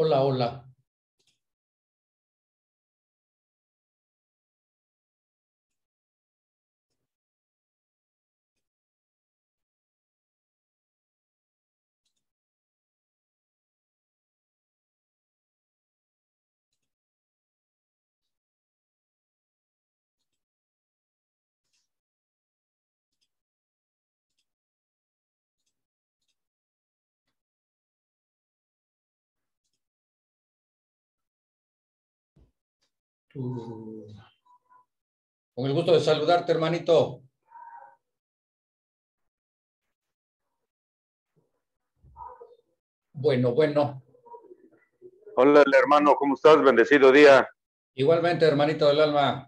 Hola, hola. Con el gusto de saludarte, hermanito. Bueno. Hola, hermano, ¿cómo estás? Bendecido día. Igualmente, hermanito del alma.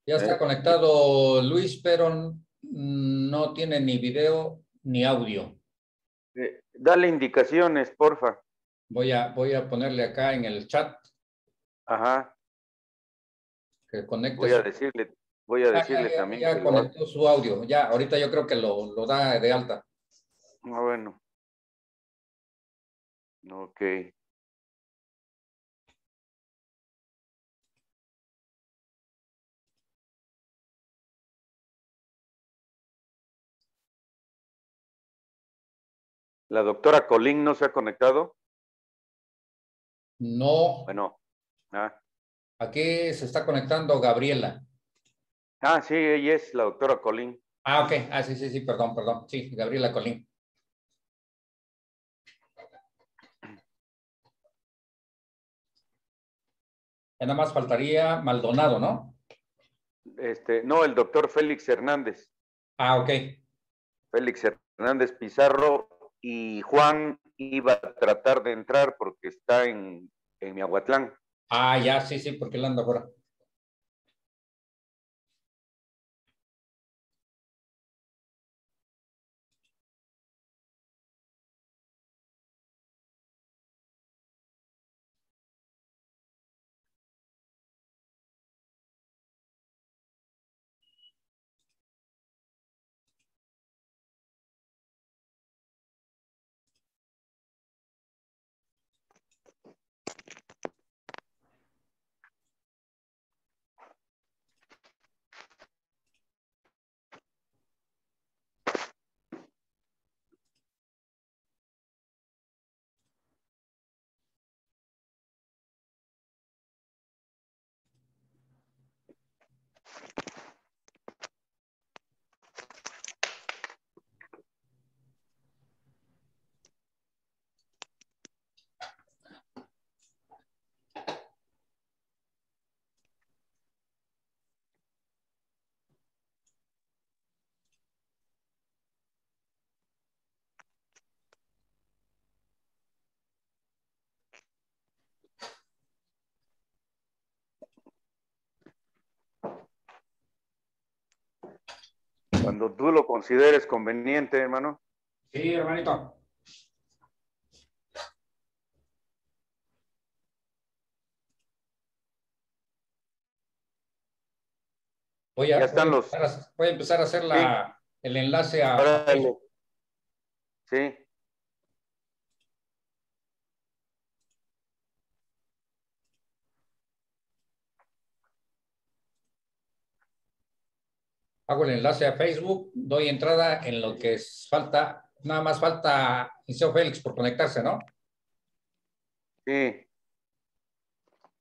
Ya está conectado Luis, pero no tiene ni video ni audio. Dale indicaciones, porfa. Voy a ponerle acá en el chat Ajá. que conecte Voy a decirle también que ya lo haga. conectó su audio. Ya, ahorita yo creo que lo da de alta. Ah, bueno. Ok. ¿La doctora Colín no se ha conectado? No, Bueno. aquí se está conectando Gabriela. Sí, ella es la doctora Colín. Ok. Sí, perdón. Sí, Gabriela Colín. Ya nada más faltaría Maldonado, ¿no? No, el doctor Félix Hernández. Ok. Félix Hernández Pizarro y Juan iba a tratar de entrar porque está en Miahuatlán. Ya, sí, porque él anda fuera. Cuando tú lo consideres conveniente, hermano. Sí, hermanito. Voy Ya a están los... empezar a hacer Sí, el enlace a órale. Facebook. Sí. Hago el enlace a Facebook, doy entrada en lo que falta, nada más falta Liceo Félix por conectarse, ¿no? Sí.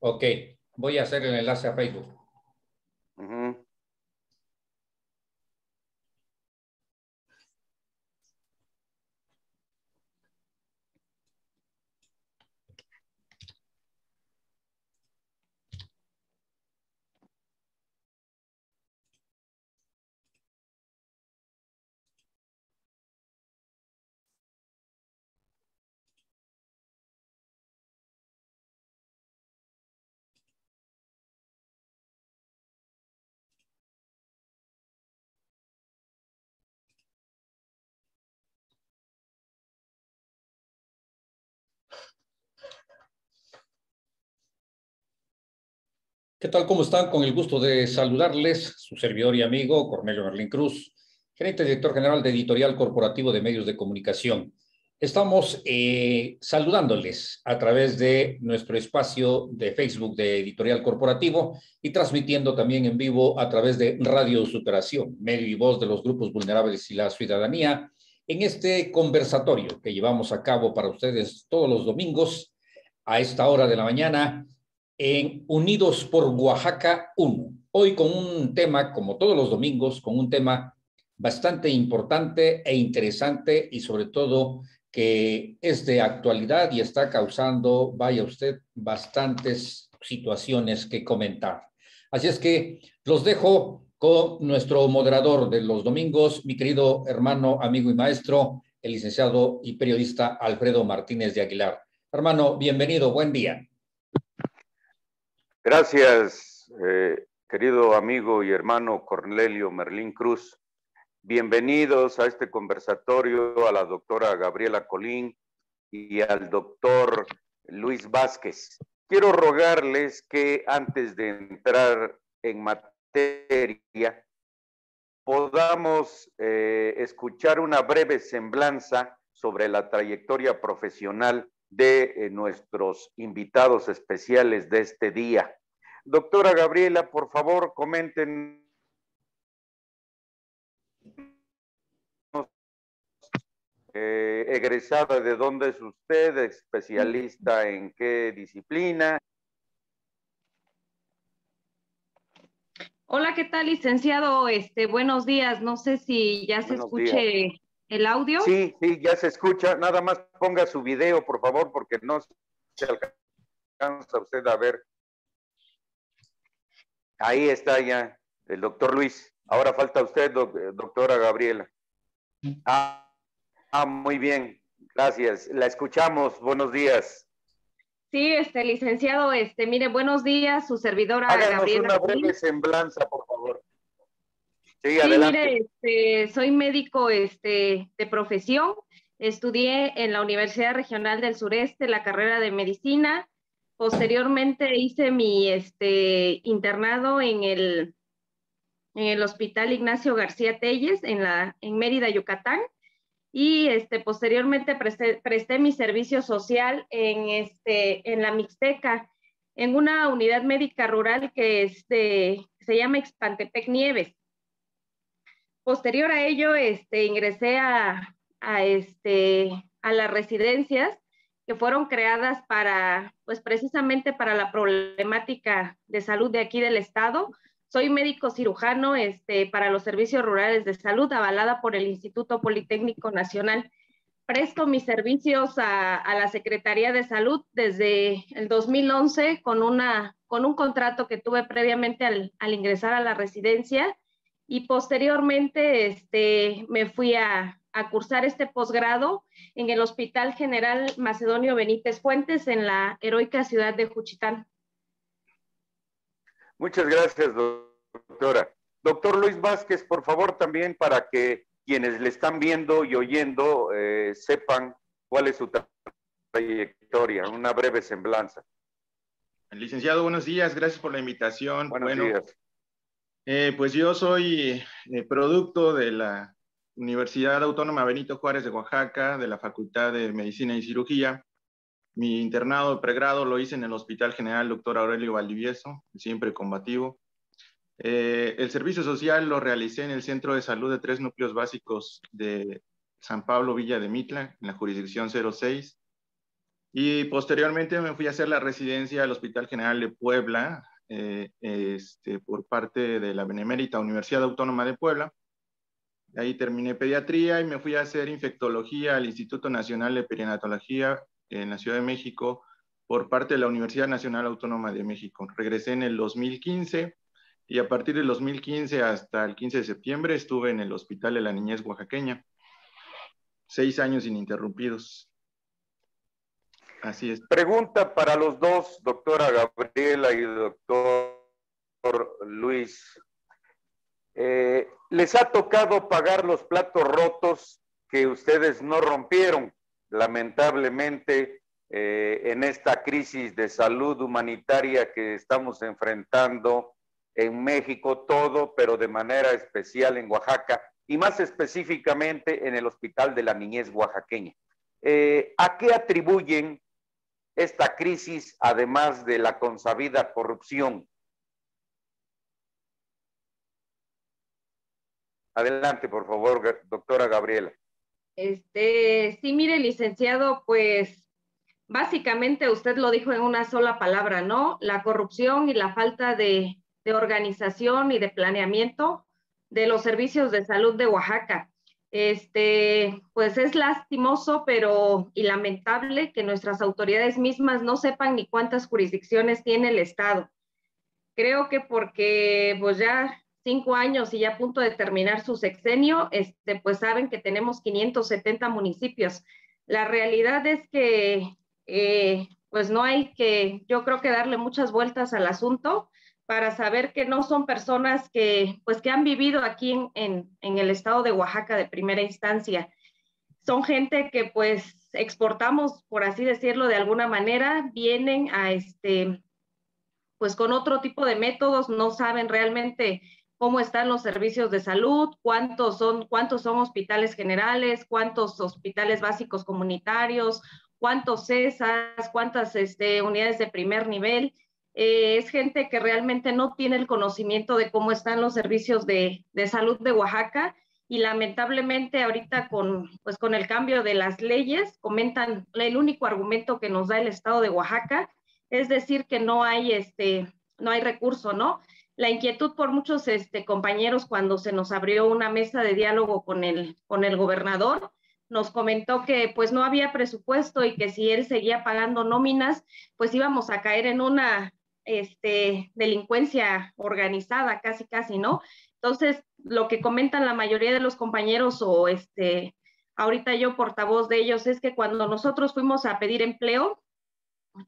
Ok, voy a hacer el enlace a Facebook. Uh-huh. ¿Qué tal? ¿Cómo están? Con el gusto de saludarles, su servidor y amigo Cornelio Merlín Cruz, gerente director general de Editorial Corporativo de Medios de Comunicación. Estamos saludándoles a través de nuestro espacio de Facebook de Editorial Corporativo y transmitiendo también en vivo a través de Radio Superación, medio y voz de los grupos vulnerables y la ciudadanía, en este conversatorio que llevamos a cabo para ustedes todos los domingos a esta hora de la mañana en Unidos por Oaxaca 1. Hoy con un tema, como todos los domingos, con un tema bastante importante e interesante y sobre todo que es de actualidad y está causando, vaya usted, bastantes situaciones que comentar. Así es que los dejo con nuestro moderador de los domingos, mi querido hermano, amigo y maestro, el licenciado y periodista Alfredo Martínez de Aguilar. Hermano, bienvenido, buen día. Gracias, querido amigo y hermano Cornelio Merlín Cruz. Bienvenidos a este conversatorio a la doctora Gabriela Colín y al doctor Luis Vázquez. Quiero rogarles que antes de entrar en materia podamos escuchar una breve semblanza sobre la trayectoria profesional de nuestros invitados especiales de este día. Doctora Gabriela, por favor, comenten. Egresada, ¿de dónde es usted? ¿Especialista en qué disciplina? Hola, ¿qué tal, licenciado? Buenos días. No sé si ya se escuche el audio. Sí, ya se escucha. Nada más ponga su video, por favor, porque no se alcanza usted a ver. Ahí está ya el doctor Luis. Ahora falta usted, doctora Gabriela. Muy bien. Gracias. La escuchamos. Buenos días. Sí, licenciado, mire, buenos días, su servidora Háganos Gabriela una Colín. breve semblanza, por favor. Sí, Sí, adelante. mire, soy médico de profesión. Estudié en la Universidad Regional del Sureste la carrera de medicina. Posteriormente hice mi internado en el Hospital Ignacio García Telles en Mérida, Yucatán. Y posteriormente presté mi servicio social en la Mixteca, en una unidad médica rural que se llama Ixpantepec Nieves. Posterior a ello, ingresé a las residencias que fueron creadas pues precisamente para la problemática de salud de aquí del estado. Soy médico cirujano para los servicios rurales de salud, avalada por el Instituto Politécnico Nacional. Presto mis servicios a la Secretaría de Salud desde el 2011 con un contrato que tuve previamente al ingresar a la residencia, y posteriormente me fui a cursar este posgrado en el Hospital General Macedonio Benítez Fuentes en la heroica ciudad de Juchitán. Muchas gracias, doctora. Doctor Luis Vázquez, por favor, también para que quienes le están viendo y oyendo sepan cuál es su trayectoria, una breve semblanza. Licenciado, buenos días, gracias por la invitación. Buenos días. Pues yo soy producto de la Universidad Autónoma Benito Juárez de Oaxaca, de la Facultad de Medicina y Cirugía. Mi internado de pregrado lo hice en el Hospital General Dr. Aurelio Valdivieso, siempre combativo. El servicio social lo realicé en el Centro de Salud de 3 núcleos básicos de San Pablo, Villa de Mitla, en la jurisdicción 06. Y posteriormente me fui a hacer la residencia al Hospital General de Puebla, por parte de la Benemérita Universidad Autónoma de Puebla. Ahí terminé pediatría y me fui a hacer infectología al Instituto Nacional de Perinatología en la Ciudad de México por parte de la Universidad Nacional Autónoma de México. Regresé en el 2015 y a partir del 2015 hasta el 15 de septiembre estuve en el Hospital de la Niñez Oaxaqueña. 6 años ininterrumpidos. Así es. Pregunta para los dos, doctora Gabriela y doctor Luis. ¿Les ha tocado pagar los platos rotos que ustedes no rompieron, lamentablemente, en esta crisis de salud humanitaria que estamos enfrentando en México todo, pero de manera especial en Oaxaca y más específicamente en el Hospital de la Niñez Oaxaqueña? ¿A qué atribuyen esta crisis, además de la consabida corrupción? Adelante, por favor, doctora Gabriela. Sí, mire, licenciado, pues básicamente usted lo dijo en una sola palabra, ¿no? La corrupción y la falta de organización y de planeamiento de los servicios de salud de Oaxaca. Pues es lastimoso, y lamentable que nuestras autoridades mismas no sepan ni cuántas jurisdicciones tiene el Estado. Creo que porque pues ya 5 años y ya a punto de terminar su sexenio, pues saben que tenemos 570 municipios. La realidad es que pues no hay que, yo creo que darle muchas vueltas al asunto para saber que no son personas que han vivido aquí en el estado de Oaxaca de primera instancia. Son gente que pues exportamos, por así decirlo de alguna manera, vienen a pues con otro tipo de métodos, no saben realmente cómo están los servicios de salud, cuántos son hospitales generales, cuántos hospitales básicos comunitarios, cuántos CESAS, cuántas unidades de primer nivel. Es gente que realmente no tiene el conocimiento de cómo están los servicios de salud de Oaxaca, y lamentablemente ahorita con el cambio de las leyes, comentan el único argumento que nos da el estado de Oaxaca es decir que no hay recurso, ¿no? La inquietud por muchos compañeros cuando se nos abrió una mesa de diálogo con el gobernador, nos comentó que pues no había presupuesto y que si él seguía pagando nóminas, pues íbamos a caer en una delincuencia organizada, casi, ¿no? Entonces, lo que comentan la mayoría de los compañeros o ahorita yo portavoz de ellos es que cuando nosotros fuimos a pedir empleo,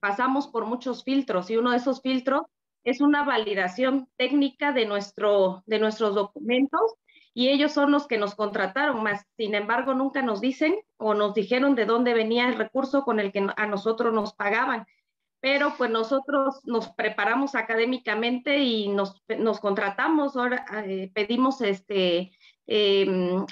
pasamos por muchos filtros y uno de esos filtros es una validación técnica de nuestros documentos, y ellos son los que nos contrataron, más sin embargo nunca nos dicen o nos dijeron de dónde venía el recurso con el que a nosotros nos pagaban. Pero pues nosotros nos preparamos académicamente y nos contratamos, ahora pedimos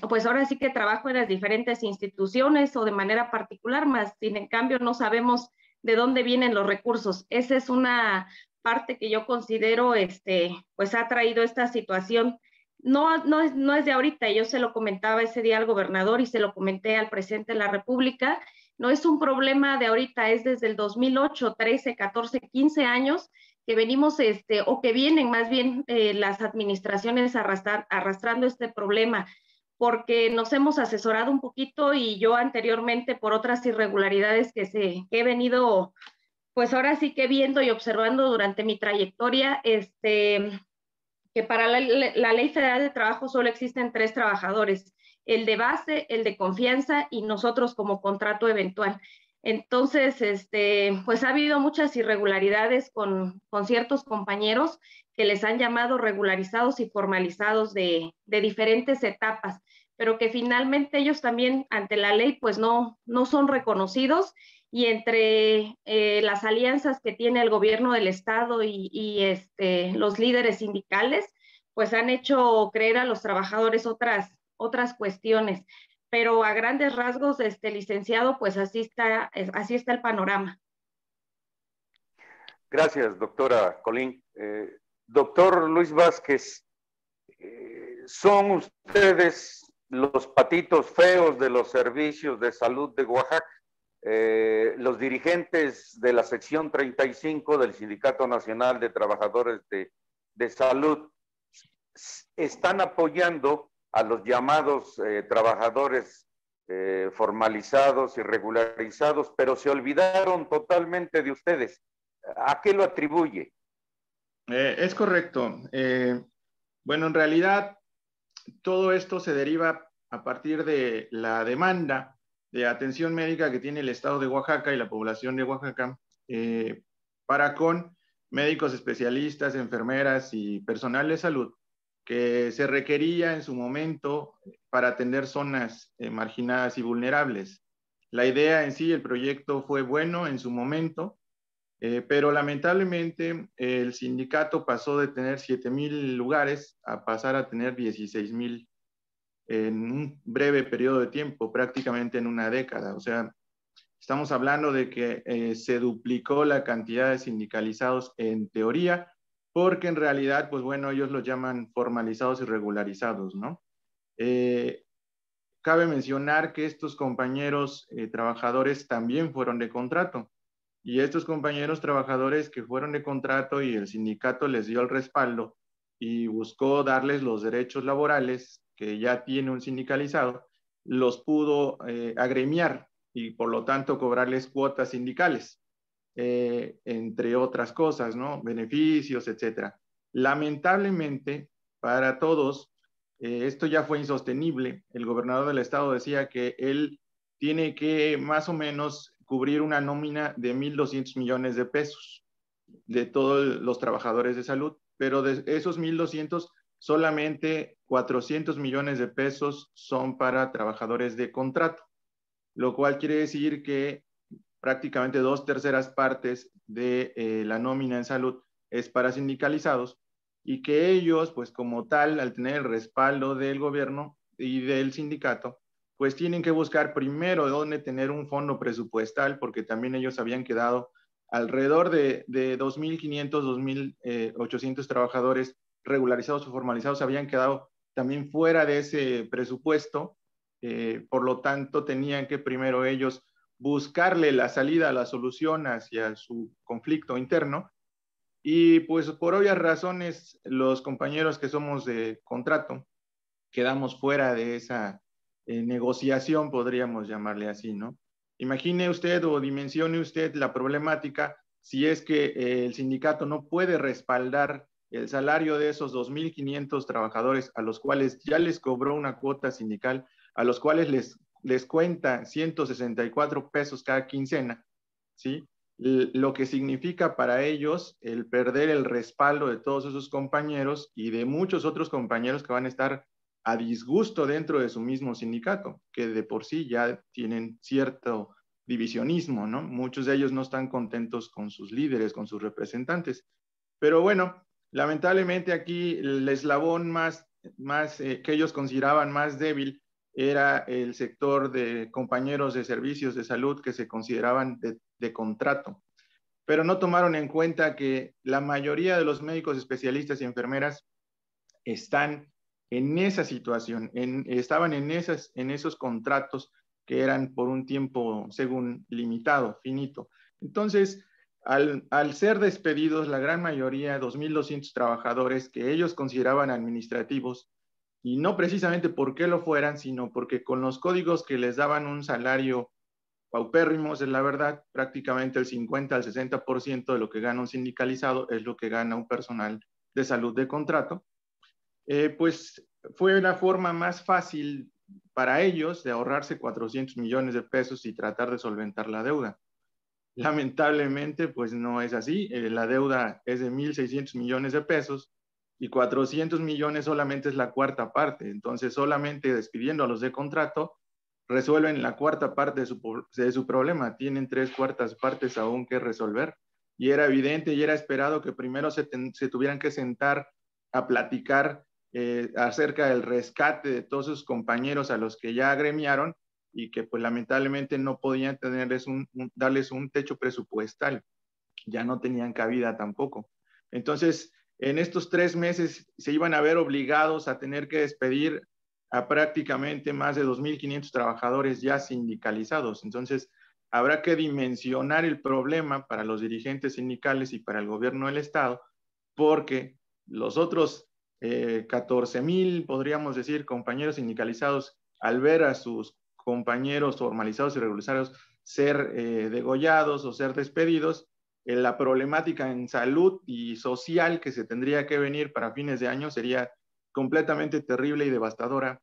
pues ahora sí que trabajo en las diferentes instituciones o de manera particular, más sin en cambio no sabemos de dónde vienen los recursos. Esa es una parte que yo considero pues ha traído esta situación. No es de ahorita, yo se lo comentaba ese día al gobernador y se lo comenté al presidente de la República. No es un problema de ahorita, es desde el 2008, 13, 14, 15 años que venimos, o que vienen más bien las administraciones arrastrando este problema, porque nos hemos asesorado un poquito y yo anteriormente por otras irregularidades que he venido, pues ahora sí que viendo y observando durante mi trayectoria, que para la Ley Federal de Trabajo solo existen 3 trabajadores, el de base, el de confianza y nosotros como contrato eventual. Entonces, pues ha habido muchas irregularidades con ciertos compañeros que les han llamado regularizados y formalizados de diferentes etapas, pero que finalmente ellos también ante la ley pues no son reconocidos, y entre las alianzas que tiene el gobierno del estado y los líderes sindicales, pues han hecho creer a los trabajadores otras cuestiones. Pero a grandes rasgos, licenciado, pues así está el panorama. Gracias, doctora Colín. Doctor Luis Vázquez, ¿son ustedes los patitos feos de los servicios de salud de Oaxaca? Los dirigentes de la sección 35 del Sindicato Nacional de Trabajadores de Salud están apoyando a los llamados trabajadores formalizados y regularizados, pero se olvidaron totalmente de ustedes. ¿A qué lo atribuye? Es correcto. Bueno, en realidad todo esto se deriva a partir de la demanda de atención médica que tiene el estado de Oaxaca y la población de Oaxaca para con médicos especialistas, enfermeras y personal de salud que se requería en su momento para atender zonas marginadas y vulnerables. La idea en sí, el proyecto fue bueno en su momento, pero lamentablemente el sindicato pasó de tener 7,000 lugares a pasar a tener 16,000 en un breve periodo de tiempo, prácticamente en una década. O sea, Estamos hablando de que se duplicó la cantidad de sindicalizados en teoría, porque en realidad, pues bueno, ellos los llaman formalizados y regularizados, ¿no? Cabe mencionar que estos compañeros trabajadores también fueron de contrato, y estos compañeros trabajadores que fueron de contrato y el sindicato les dio el respaldo y buscó darles los derechos laborales que ya tiene un sindicalizado, los pudo agremiar y por lo tanto cobrarles cuotas sindicales, entre otras cosas, ¿no? Beneficios, etcétera. Lamentablemente, para todos, esto ya fue insostenible. El gobernador del estado decía que él tiene que más o menos cubrir una nómina de 1.200 millones de pesos de todos los trabajadores de salud, pero de esos 1.200, solamente 400 millones de pesos son para trabajadores de contrato, lo cual quiere decir que prácticamente 2/3 partes de la nómina en salud es para sindicalizados, y que ellos, pues como tal, al tener el respaldo del gobierno y del sindicato, pues tienen que buscar primero dónde tener un fondo presupuestal, porque también ellos habían quedado alrededor de 2.500, 2.800 trabajadores regularizados o formalizados habían quedado también fuera de ese presupuesto. Por lo tanto, tenían que primero ellos buscarle la salida, la solución hacia su conflicto interno. Y pues por obvias razones, los compañeros que somos de contrato quedamos fuera de esa negociación, podríamos llamarle así, ¿no? Imagine usted o dimensione usted la problemática si es que el sindicato no puede respaldar el salario de esos 2.500 trabajadores a los cuales ya les cobró una cuota sindical, a los cuales les cuenta 164 pesos cada quincena, ¿sí? Lo que significa para ellos el perder el respaldo de todos esos compañeros y de muchos otros compañeros que van a estar a disgusto dentro de su mismo sindicato, que de por sí ya tienen cierto divisionismo, ¿no? Muchos de ellos no están contentos con sus líderes, con sus representantes. Pero bueno, lamentablemente aquí el eslabón más que ellos consideraban más débil era el sector de compañeros de servicios de salud que se consideraban de contrato, pero no tomaron en cuenta que la mayoría de los médicos especialistas y enfermeras están en esa situación, estaban en esos contratos que eran por un tiempo, según limitado, finito. Entonces, al ser despedidos, la gran mayoría, 2.200 trabajadores que ellos consideraban administrativos, y no precisamente porque lo fueran, sino porque con los códigos que les daban un salario paupérrimos, es la verdad, prácticamente el 50 al 60% de lo que gana un sindicalizado es lo que gana un personal de salud de contrato. Pues fue la forma más fácil para ellos de ahorrarse 400 millones de pesos y tratar de solventar la deuda. Lamentablemente, pues no es así. La deuda es de 1.600 millones de pesos y 400 millones solamente es la cuarta parte. Entonces, solamente despidiendo a los de contrato, resuelven la cuarta parte de su problema. Tienen 3/4 partes aún que resolver. Y era evidente y era esperado que primero se tuvieran que sentar a platicar acerca del rescate de todos sus compañeros a los que ya agremiaron y que pues lamentablemente no podían darles un techo presupuestal, ya no tenían cabida tampoco. Entonces, en estos 3 meses se iban a ver obligados a tener que despedir a prácticamente más de 2.500 trabajadores ya sindicalizados. Entonces, habrá que dimensionar el problema para los dirigentes sindicales y para el gobierno del Estado, porque los otros 14,000, podríamos decir, compañeros sindicalizados, al ver a sus compañeros formalizados y regularizados ser degollados o ser despedidos, la problemática en salud y social que se tendría que venir para fines de año sería completamente terrible y devastadora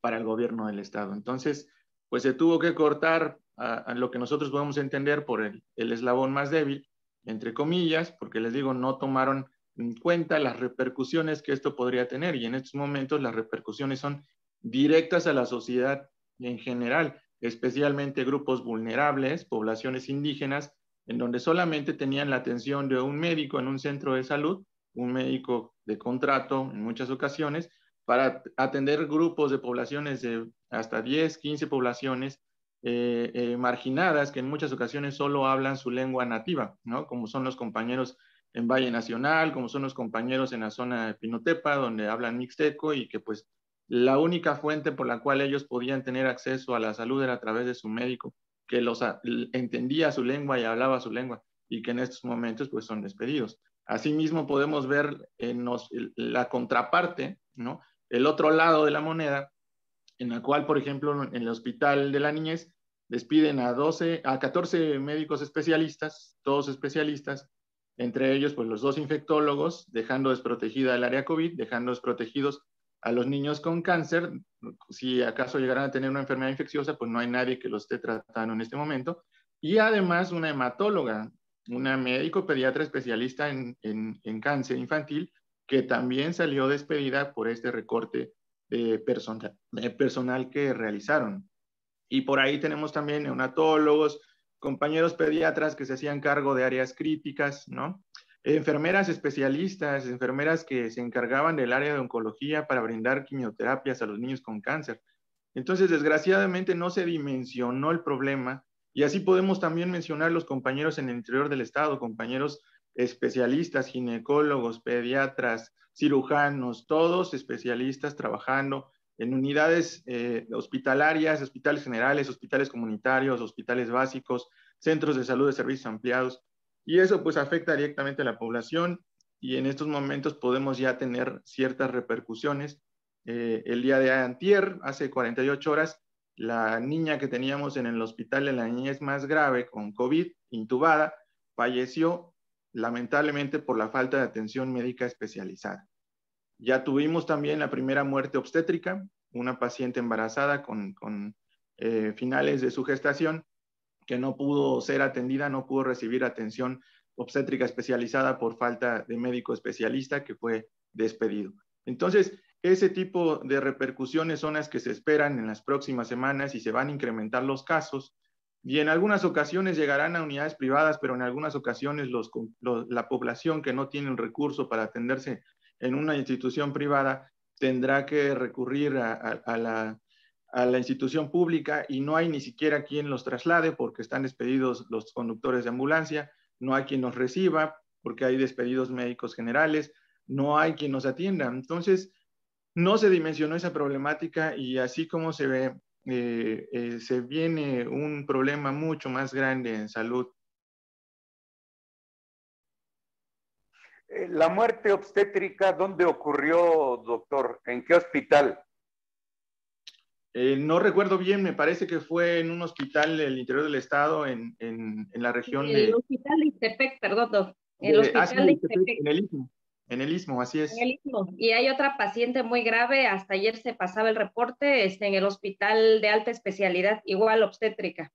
para el gobierno del Estado. Entonces, pues se tuvo que cortar a lo que nosotros podemos entender por el eslabón más débil, entre comillas, porque les digo, no tomaron en cuenta las repercusiones que esto podría tener, y en estos momentos las repercusiones son directas a la sociedad en general, especialmente grupos vulnerables, poblaciones indígenas, en donde solamente tenían la atención de un médico en un centro de salud, un médico de contrato en muchas ocasiones, para atender grupos de poblaciones de hasta 10, 15 poblaciones marginadas que en muchas ocasiones solo hablan su lengua nativa, ¿no? Como son los compañeros en Valle Nacional, como son los compañeros en la zona de Pinotepa, donde hablan mixteco y que pues la única fuente por la cual ellos podían tener acceso a la salud era a través de su médico, que entendía su lengua y hablaba su lengua, y que en estos momentos pues son despedidos. Asimismo podemos ver en la contraparte, ¿no? El otro lado de la moneda, en la cual, por ejemplo, en el Hospital de la Niñez despiden a 14 médicos especialistas, todos especialistas, entre ellos pues los 2 infectólogos, dejando desprotegida el área COVID, dejando desprotegidos a los niños con cáncer. Si acaso llegaran a tener una enfermedad infecciosa, pues no hay nadie que lo esté tratando en este momento. Y además una hematóloga, una médico pediatra especialista en cáncer infantil, que también salió despedida por este recorte personal que realizaron. Y por ahí tenemos también neonatólogos, compañeros pediatras que se hacían cargo de áreas críticas, ¿no? Enfermeras especialistas, enfermeras que se encargaban del área de oncología para brindar quimioterapias a los niños con cáncer. Entonces, desgraciadamente no se dimensionó el problema, y así podemos también mencionar los compañeros en el interior del estado, compañeros especialistas, ginecólogos, pediatras, cirujanos, todos especialistas trabajando en unidades hospitalarias, hospitales generales, hospitales comunitarios, hospitales básicos, centros de salud de servicios ampliados, y eso pues afecta directamente a la población, y en estos momentos podemos ya tener ciertas repercusiones. El día de antier, hace 48 horas, la niña que teníamos en el hospital de la niñez más grave con COVID, intubada, falleció lamentablemente por la falta de atención médica especializada. Ya tuvimos también la primera muerte obstétrica, una paciente embarazada con finales de su gestación, que no pudo ser atendida, no pudo recibir atención obstétrica especializada por falta de médico especialista, que fue despedido. Entonces, ese tipo de repercusiones son las que se esperan en las próximas semanas, y se van a incrementar los casos, y en algunas ocasiones llegarán a unidades privadas, pero en algunas ocasiones la población que no tiene el recurso para atenderse en una institución privada tendrá que recurrir a la institución pública, y no hay ni siquiera quien los traslade porque están despedidos los conductores de ambulancia, no hay quien los reciba porque hay despedidos médicos generales, no hay quien nos atienda. Entonces, no se dimensionó esa problemática, y así como se ve, se viene un problema mucho más grande en salud. La muerte obstétrica, ¿dónde ocurrió, doctor? ¿En qué hospital? No recuerdo bien, me parece que fue en un hospital del interior del estado, en la región de... El hospital de Ixtepec, perdón, doctor. El hospital de Ixtepec. En el Istmo. En el Istmo, así es. En el Istmo. Y hay otra paciente muy grave, hasta ayer se pasaba el reporte, en el hospital de alta especialidad, igual obstétrica.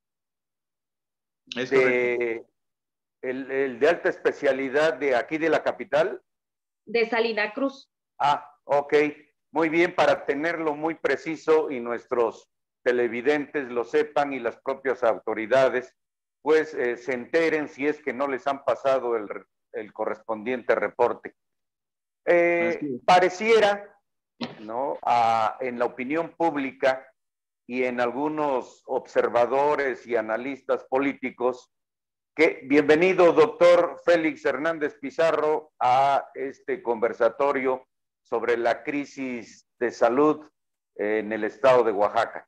Es correcto. El de alta especialidad de aquí de la capital. De Salina Cruz. Ah, ok. Muy bien, para tenerlo muy preciso y nuestros televidentes lo sepan y las propias autoridades, pues se enteren si es que no les han pasado el correspondiente reporte. Pareciera, ¿no? En la opinión pública y en algunos observadores y analistas políticos, que bienvenido, doctor Félix Hernández Pizarro, a este conversatorio sobre la crisis de salud en el estado de Oaxaca.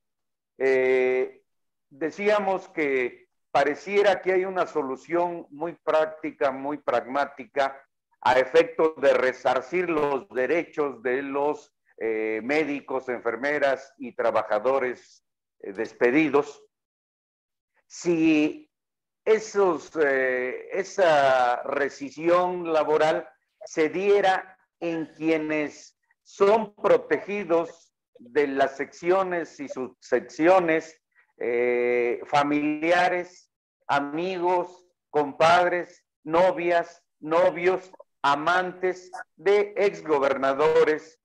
Decíamos que pareciera que hay una solución muy práctica, muy pragmática, a efecto de resarcir los derechos de los médicos, enfermeras y trabajadores despedidos. Si esa rescisión laboral se diera en quienes son protegidos de las secciones y subsecciones, familiares, amigos, compadres, novias, novios, amantes de exgobernadores,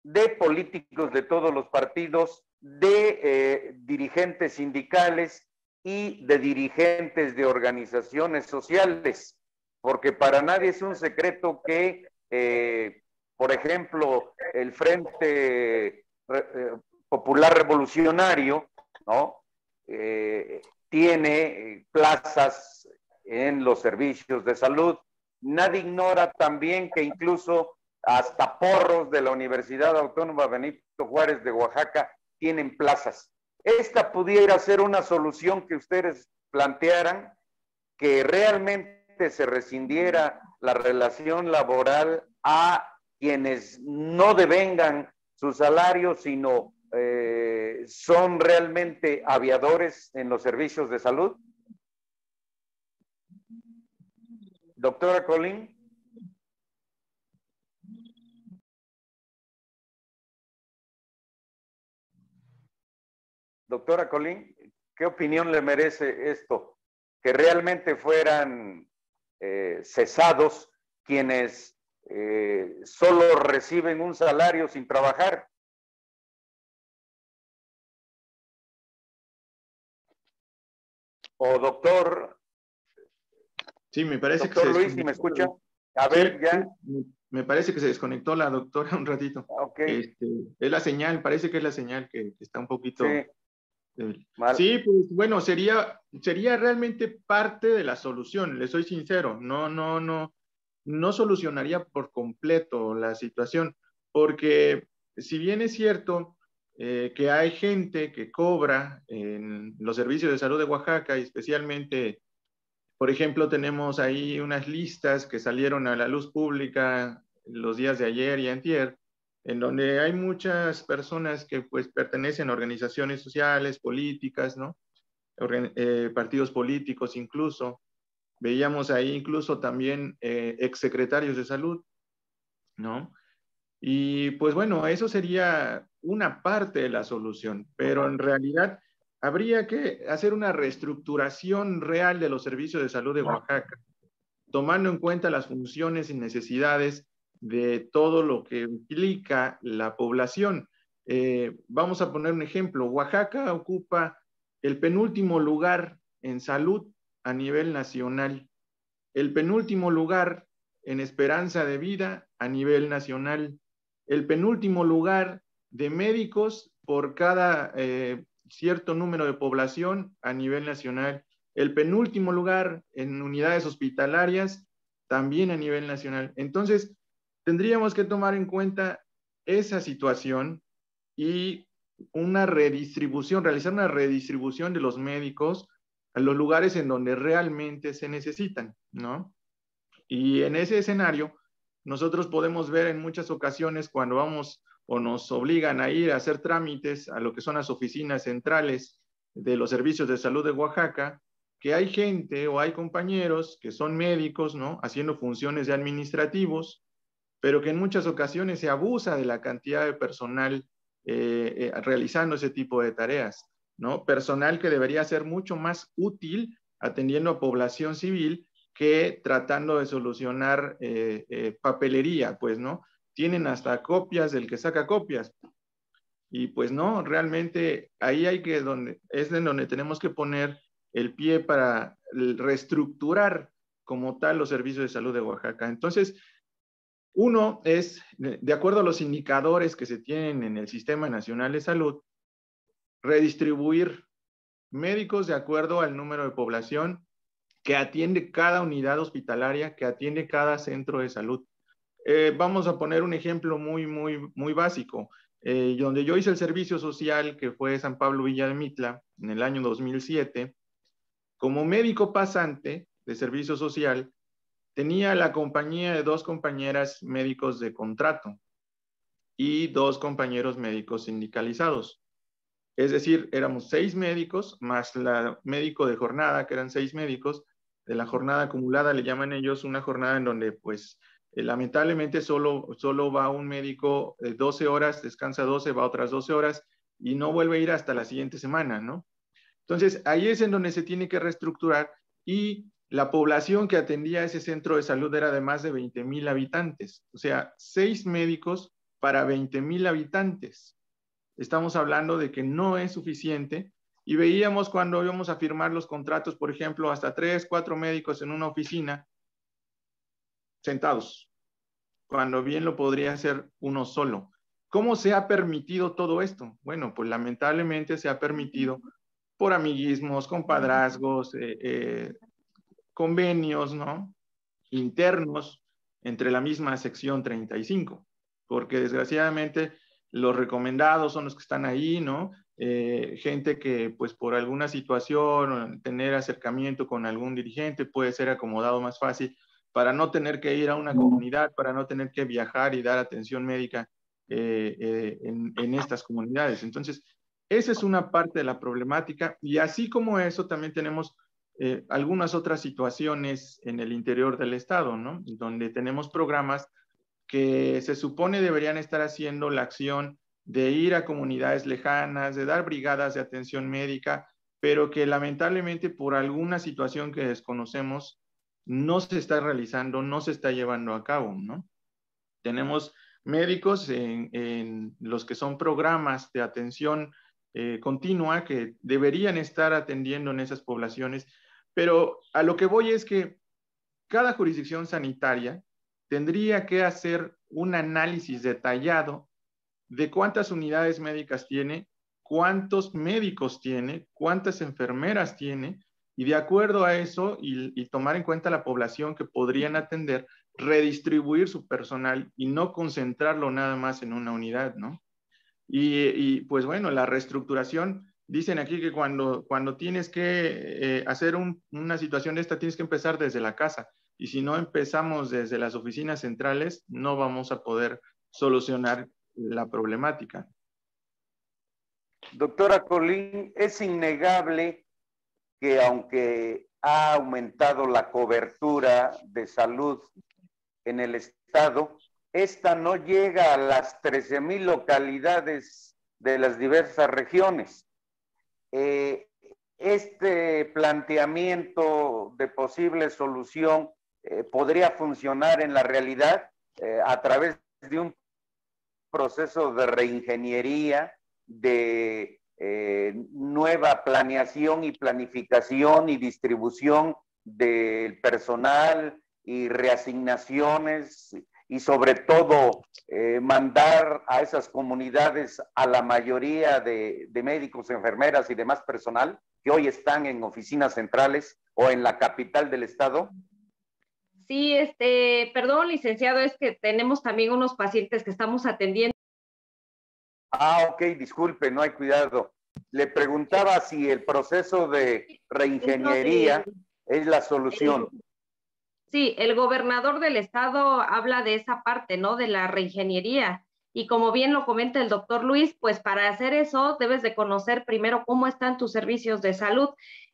de políticos de todos los partidos, de dirigentes sindicales y de dirigentes de organizaciones sociales, porque para nadie es un secreto que, por ejemplo, el Frente Popular Revolucionario, ¿no?, tiene plazas en los servicios de salud. Nadie ignora también que incluso hasta porros de la Universidad Autónoma Benito Juárez de Oaxaca tienen plazas. Esta pudiera ser una solución que ustedes plantearan, que realmente se rescindiera la relación laboral a quienes no devengan su salario, sino son realmente aviadores en los servicios de salud. Doctora Colín. Doctora Colín, ¿qué opinión le merece esto? Que realmente fueran cesados quienes solo reciben un salario sin trabajar. O doctor. Sí, me parece doctor que Luis, ¿sí me escucha? A ver, sí, ya. Sí, me parece que se desconectó la doctora un ratito. Okay. Es la señal, parece que es la señal que está un poquito... Sí. Mal. Sí, pues bueno, sería realmente parte de la solución, le soy sincero, no solucionaría por completo la situación, porque si bien es cierto que hay gente que cobra en los servicios de salud de Oaxaca, y especialmente, por ejemplo, tenemos ahí unas listas que salieron a la luz pública los días de ayer y antier, en donde hay muchas personas que pues pertenecen a organizaciones sociales, políticas, ¿no? Partidos políticos incluso. Veíamos ahí incluso también exsecretarios de salud, ¿no? Y pues bueno, eso sería una parte de la solución, pero en realidad habría que hacer una reestructuración real de los servicios de salud de Oaxaca, tomando en cuenta las funciones y necesidades de todo lo que implica la población. Vamos a poner un ejemplo. Oaxaca ocupa el penúltimo lugar en salud a nivel nacional, el penúltimo lugar en esperanza de vida a nivel nacional, el penúltimo lugar de médicos por cada cierto número de población a nivel nacional, el penúltimo lugar en unidades hospitalarias también a nivel nacional. Entonces, tendríamos que tomar en cuenta esa situación y realizar una redistribución de los médicos a los lugares en donde realmente se necesitan, ¿no? Y en ese escenario, nosotros podemos ver en muchas ocasiones cuando vamos o nos obligan a ir a hacer trámites a lo que son las oficinas centrales de los servicios de salud de Oaxaca, que hay gente o hay compañeros que son médicos, ¿no? Haciendo funciones de administrativos, pero que en muchas ocasiones se abusa de la cantidad de personal realizando ese tipo de tareas, ¿no? Personal que debería ser mucho más útil atendiendo a población civil que tratando de solucionar papelería, pues, ¿no? Tienen hasta copias del que saca copias. Y pues no, realmente ahí es en donde tenemos que poner el pie para reestructurar como tal los servicios de salud de Oaxaca. Entonces, uno es, de acuerdo a los indicadores que se tienen en el Sistema Nacional de Salud, redistribuir médicos de acuerdo al número de población que atiende cada unidad hospitalaria, que atiende cada centro de salud. Vamos a poner un ejemplo muy básico. Donde yo hice el servicio social, que fue San Pablo Villa de Mitla, en el año 2007, como médico pasante de servicio social, tenía la compañía de 2 compañeras médicos de contrato y 2 compañeros médicos sindicalizados. Es decir, éramos 6 médicos, más la médico de jornada, que eran 6 médicos. De la jornada acumulada le llaman ellos una jornada en donde, pues, lamentablemente solo va un médico 12 horas, descansa 12, va otras 12 horas y no vuelve a ir hasta la siguiente semana, ¿no? Entonces, ahí es en donde se tiene que reestructurar y la población que atendía ese centro de salud era de más de 20,000 habitantes. O sea, 6 médicos para 20,000 habitantes. Estamos hablando de que no es suficiente y veíamos cuando íbamos a firmar los contratos, por ejemplo, hasta 3, 4 médicos en una oficina sentados, cuando bien lo podría hacer uno solo. ¿Cómo se ha permitido todo esto? Bueno, pues lamentablemente se ha permitido por amiguismos, compadrazgos, convenios, ¿no? Internos entre la misma sección 35, porque desgraciadamente los recomendados son los que están ahí, ¿no? Gente que pues por alguna situación, tener acercamiento con algún dirigente puede ser acomodado más fácil para no tener que ir a una comunidad, para no tener que viajar y dar atención médica en estas comunidades. Entonces, esa es una parte de la problemática, y así como eso también tenemos algunas otras situaciones en el interior del estado, ¿no? Donde tenemos programas que se supone deberían estar haciendo la acción de ir a comunidades lejanas, de dar brigadas de atención médica, pero que lamentablemente por alguna situación que desconocemos no se está realizando, no se está llevando a cabo, ¿no? Tenemos médicos en los que son programas de atención continua que deberían estar atendiendo en esas poblaciones, pero a lo que voy es que cada jurisdicción sanitaria tendría que hacer un análisis detallado de cuántas unidades médicas tiene, cuántos médicos tiene, cuántas enfermeras tiene, y de acuerdo a eso y tomar en cuenta la población que podrían atender, redistribuir su personal y no concentrarlo nada más en una unidad, ¿no? Y pues bueno, la reestructuración, dicen aquí que cuando tienes que hacer una situación de esta, tienes que empezar desde la casa. Y si no empezamos desde las oficinas centrales, no vamos a poder solucionar la problemática. Doctora Colín, es innegable que aunque ha aumentado la cobertura de salud en el estado, esta no llega a las 13,000 localidades de las diversas regiones. Este planteamiento de posible solución podría funcionar en la realidad a través de un proceso de reingeniería, de nueva planeación y planificación y distribución del personal y reasignaciones, y sobre todo mandar a esas comunidades a la mayoría de médicos, enfermeras y demás personal que hoy están en oficinas centrales o en la capital del estado. Sí, perdón, licenciado, es que tenemos también unos pacientes que estamos atendiendo. Ah, ok, disculpe, no hay cuidado. Le preguntaba si el proceso de reingeniería es la solución. Sí, el gobernador del estado habla de esa parte, ¿no? De la reingeniería. Y como bien lo comenta el doctor Luis, pues para hacer eso debes de conocer primero cómo están tus servicios de salud.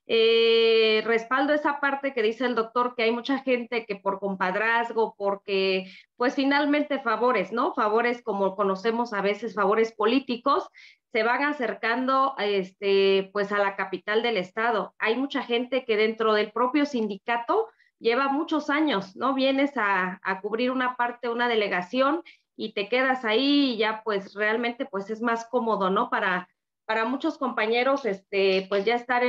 Respaldo esa parte que dice el doctor, que hay mucha gente que por compadrazgo, porque pues finalmente favores, ¿no? Favores como conocemos a veces, favores políticos, se van acercando pues a la capital del estado. Hay mucha gente que dentro del propio sindicato lleva muchos años, ¿no? Vienes a cubrir una parte, una delegación, y te quedas ahí y ya pues realmente pues es más cómodo, ¿no? Para muchos compañeros, pues ya estar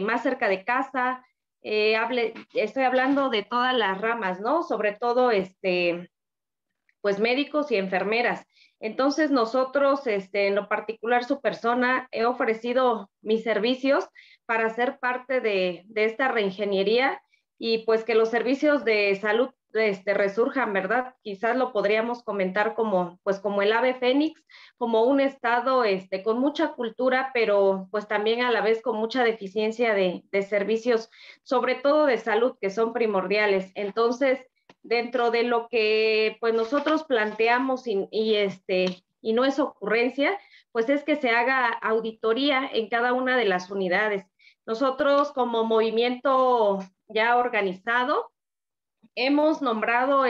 más cerca de casa. Estoy hablando de todas las ramas, ¿no? Sobre todo, pues médicos y enfermeras. Entonces nosotros, en lo particular su persona, he ofrecido mis servicios para ser parte de esta reingeniería, y pues que los servicios de salud resurjan, ¿verdad? Quizás lo podríamos comentar como, pues como el ave fénix, como un estado con mucha cultura, pero pues también a la vez con mucha deficiencia de servicios, sobre todo de salud, que son primordiales. Entonces, dentro de lo que pues nosotros planteamos y no es ocurrencia, pues es que se haga auditoría en cada una de las unidades. Nosotros como movimiento ya organizado hemos nombrado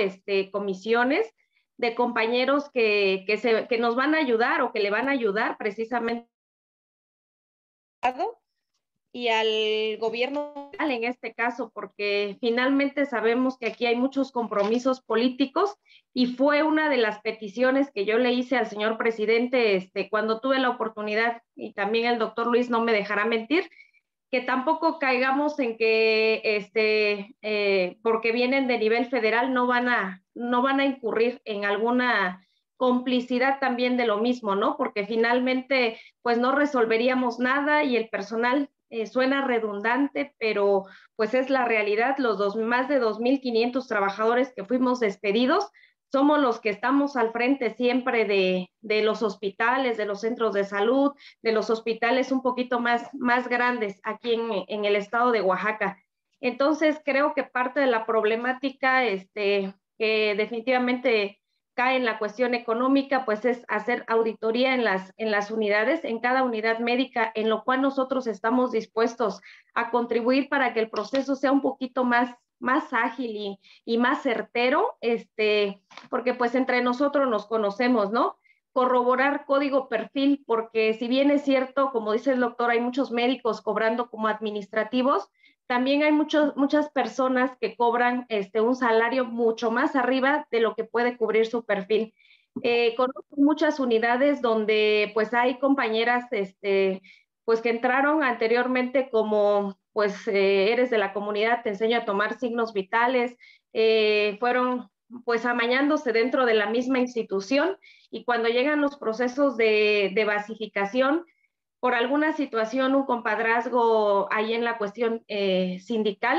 comisiones de compañeros que nos van a ayudar o que le van a ayudar precisamente y al gobierno en este caso, porque finalmente sabemos que aquí hay muchos compromisos políticos, y fue una de las peticiones que yo le hice al señor presidente cuando tuve la oportunidad, y también el doctor Luis no me dejará mentir, que tampoco caigamos en que porque vienen de nivel federal no van a incurrir en alguna complicidad también de lo mismo, ¿no? Porque finalmente pues no resolveríamos nada y el personal suena redundante, pero pues es la realidad. Más de 2.500 trabajadores que fuimos despedidos somos los que estamos al frente siempre de los hospitales, de los centros de salud, de los hospitales un poquito más grandes aquí en el estado de Oaxaca. Entonces creo que parte de la problemática que definitivamente cae en la cuestión económica, pues es hacer auditoría en las unidades, en cada unidad médica, en lo cual nosotros estamos dispuestos a contribuir para que el proceso sea un poquito más ágil y más certero, porque pues entre nosotros nos conocemos, ¿no? Corroborar código perfil, porque si bien es cierto, como dice el doctor, hay muchos médicos cobrando como administrativos, también hay muchas personas que cobran un salario mucho más arriba de lo que puede cubrir su perfil. Conozco muchas unidades donde pues hay compañeras pues que entraron anteriormente como pues eres de la comunidad, te enseño a tomar signos vitales, fueron pues amañándose dentro de la misma institución y cuando llegan los procesos de basificación, por alguna situación, un compadrazgo ahí en la cuestión sindical,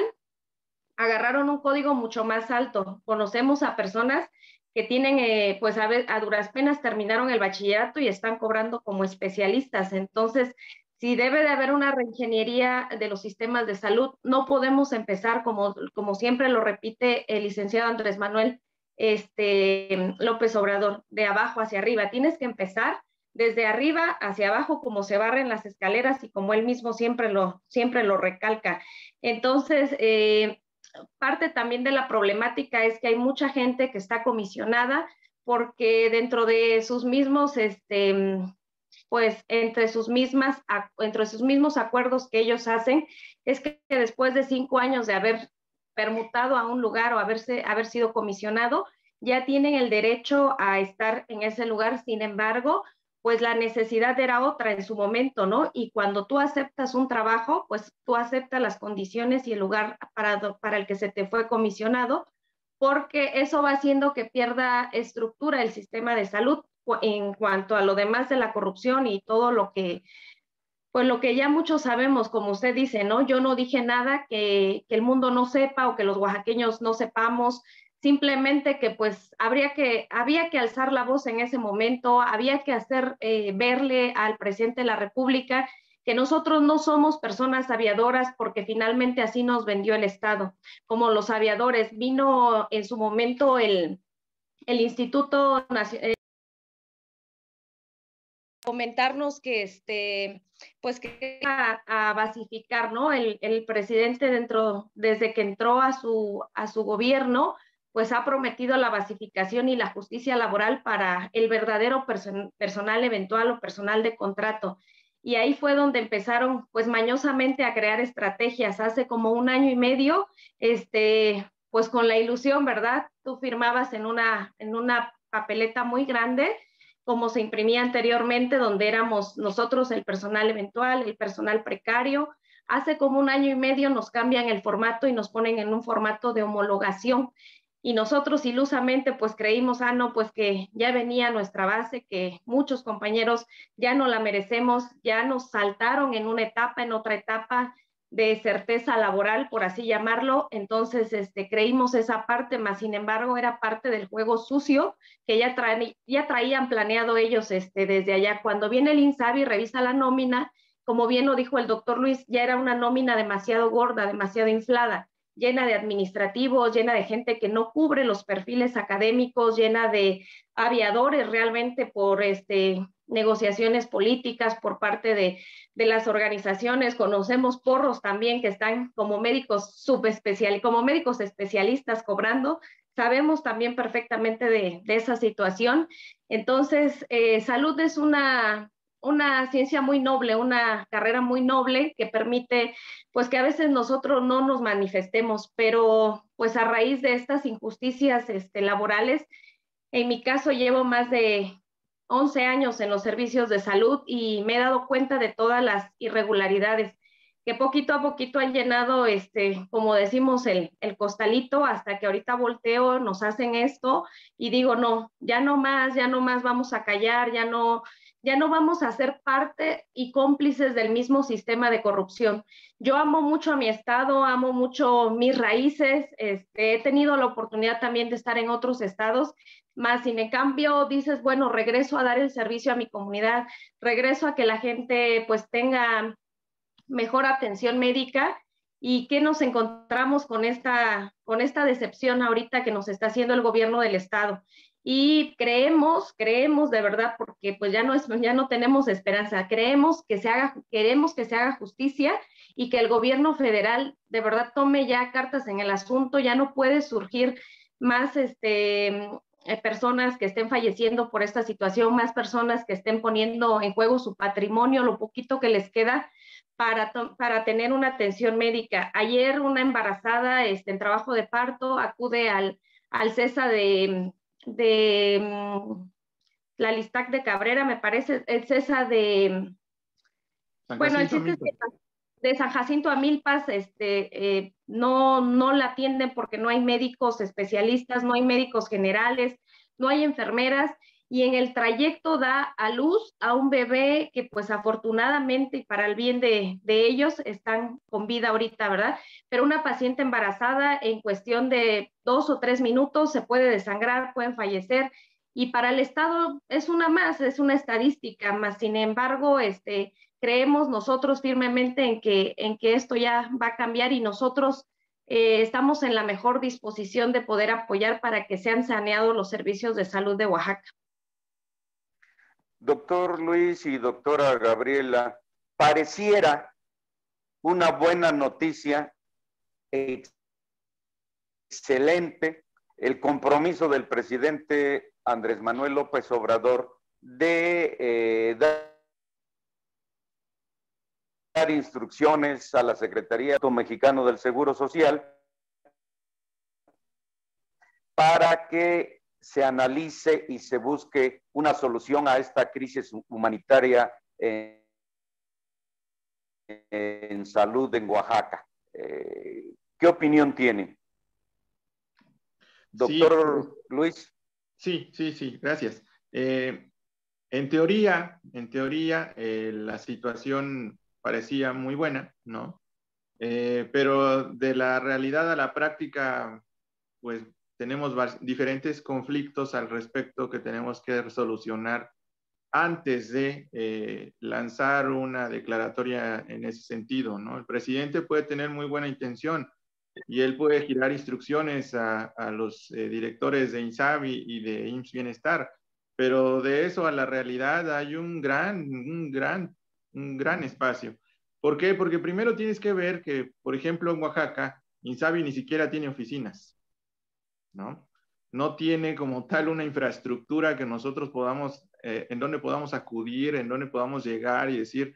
agarraron un código mucho más alto. Conocemos a personas que tienen, pues a duras penas terminaron el bachillerato y están cobrando como especialistas. Entonces, si debe de haber una reingeniería de los sistemas de salud, no podemos empezar, como siempre lo repite el licenciado Andrés Manuel López Obrador, de abajo hacia arriba. Tienes que empezar desde arriba hacia abajo, como se barren las escaleras y como él mismo siempre lo recalca. Entonces, parte también de la problemática es que hay mucha gente que está comisionada porque dentro de sus mismos, pues entre sus mismos acuerdos que ellos hacen, es que después de 5 años de haber permutado a un lugar o haber sido comisionado, ya tienen el derecho a estar en ese lugar. Sin embargo, pues la necesidad era otra en su momento, ¿no? Y cuando tú aceptas un trabajo, pues tú aceptas las condiciones y el lugar para el que se te fue comisionado, porque eso va haciendo que pierda estructura el sistema de salud en cuanto a lo demás de la corrupción y todo lo que, pues lo que ya muchos sabemos, como usted dice, ¿no? Yo no dije nada que el mundo no sepa o que los oaxaqueños no sepamos, simplemente que pues había que alzar la voz en ese momento, había que hacer verle al presidente de la República que nosotros no somos personas aviadoras porque finalmente así nos vendió el Estado, como los aviadores. Vino en su momento el Instituto Nacional comentarnos que pues que a basificar, ¿no? El presidente desde que entró a su gobierno, pues ha prometido la basificación y la justicia laboral para el verdadero personal eventual o personal de contrato. Y ahí fue donde empezaron, pues mañosamente a crear estrategias. Hace como 1 año y medio, pues con la ilusión, ¿verdad? Tú firmabas en una papeleta muy grande, como se imprimía anteriormente, donde éramos nosotros el personal eventual, el personal precario. Hace como 1 año y medio nos cambian el formato y nos ponen en un formato de homologación. Y nosotros ilusamente pues creímos, no, pues que ya venía nuestra base, que muchos compañeros ya no la merecemos, ya nos saltaron en una etapa, en otra etapa de certeza laboral, por así llamarlo. Entonces creímos esa parte, más sin embargo era parte del juego sucio que ya traían planeado ellos desde allá. Cuando viene el INSABI y revisa la nómina, como bien lo dijo el doctor Luis, ya era una nómina demasiado gorda, demasiado inflada, llena de administrativos, llena de gente que no cubre los perfiles académicos, llena de aviadores realmente por negociaciones políticas por parte de las organizaciones. Conocemos porros también que están como médicos como médicos especialistas cobrando. Sabemos también perfectamente de esa situación. Entonces, salud es una ciencia muy noble, una carrera muy noble que permite pues que a veces nosotros no nos manifestemos, pero pues a raíz de estas injusticias laborales, en mi caso llevo más de 11 años en los servicios de salud y me he dado cuenta de todas las irregularidades. que poquito a poquito han llenado, como decimos, el costalito, hasta que ahorita volteo, nos hacen esto y digo, no, ya no más vamos a callar, ya no vamos a ser parte y cómplices del mismo sistema de corrupción. Yo amo mucho a mi estado, amo mucho mis raíces, he tenido la oportunidad también de estar en otros estados, más sin en cambio dices, bueno, regreso a dar el servicio a mi comunidad, regreso a que la gente pues tenga mejor atención médica. ¿Y qué nos encontramos con esta decepción ahorita que nos está haciendo el gobierno del estado? Y creemos de verdad, porque pues ya no tenemos esperanza, queremos que se haga justicia y que el gobierno federal de verdad tome ya cartas en el asunto. Ya no puede surgir más personas que estén falleciendo por esta situación, más personas que estén poniendo en juego su patrimonio, lo poquito que les queda para tener una atención médica. Ayer una embarazada en trabajo de parto acude al CESA de la Listac de Cabrera, me parece, el CESA de, bueno, el chiste es que de San Jacinto a Milpas, no la atienden porque no hay médicos especialistas, no hay médicos generales, no hay enfermeras, y en el trayecto da a luz a un bebé que pues afortunadamente y para el bien de ellos están con vida ahorita, ¿verdad? Pero una paciente embarazada en cuestión de 2 o 3 minutos se puede desangrar, pueden fallecer, y para el Estado es una estadística, más sin embargo, creemos nosotros firmemente en que esto ya va a cambiar, y nosotros estamos en la mejor disposición de poder apoyar para que sean saneados los servicios de salud de Oaxaca. Doctor Luis y doctora Gabriela, pareciera una buena noticia, excelente, el compromiso del presidente Andrés Manuel López Obrador de dar instrucciones a la Secretaría Mexicana del Seguro Social para que se analice y se busque una solución a esta crisis humanitaria en salud en Oaxaca. ¿Qué opinión tiene? Doctor sí, Luis. Sí, gracias. En teoría, la situación parecía muy buena, ¿no? Pero de la realidad a la práctica, pues tenemos diferentes conflictos al respecto que tenemos que solucionar antes de lanzar una declaratoria en ese sentido, ¿no? El presidente puede tener muy buena intención y él puede girar instrucciones a los directores de INSABI y de IMSS Bienestar, pero de eso a la realidad hay un gran espacio. ¿Por qué? Porque primero tienes que ver que, por ejemplo, en Oaxaca, INSABI ni siquiera tiene oficinas, ¿no? No tiene como tal una infraestructura que nosotros podamos, en donde podamos acudir, en donde podamos llegar y decir,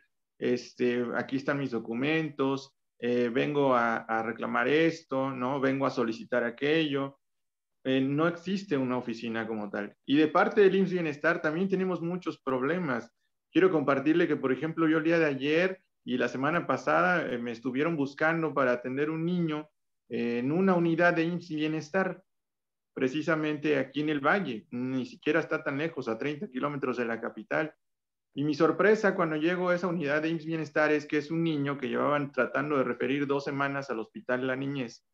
aquí están mis documentos, vengo a reclamar esto, ¿no? Vengo a solicitar aquello. No existe una oficina como tal. Y de parte del IMSS Bienestar también tenemos muchos problemas. Quiero compartirle que, por ejemplo, yo el día de ayer y la semana pasada me estuvieron buscando para atender un niño en una unidad de IMSS Bienestar, precisamente aquí en el Valle. Ni siquiera está tan lejos, a 30 kilómetros de la capital. Y mi sorpresa cuando llego a esa unidad de IMSS Bienestar es que es un niño que llevaban tratando de referir 2 semanas al Hospital de la Niñez,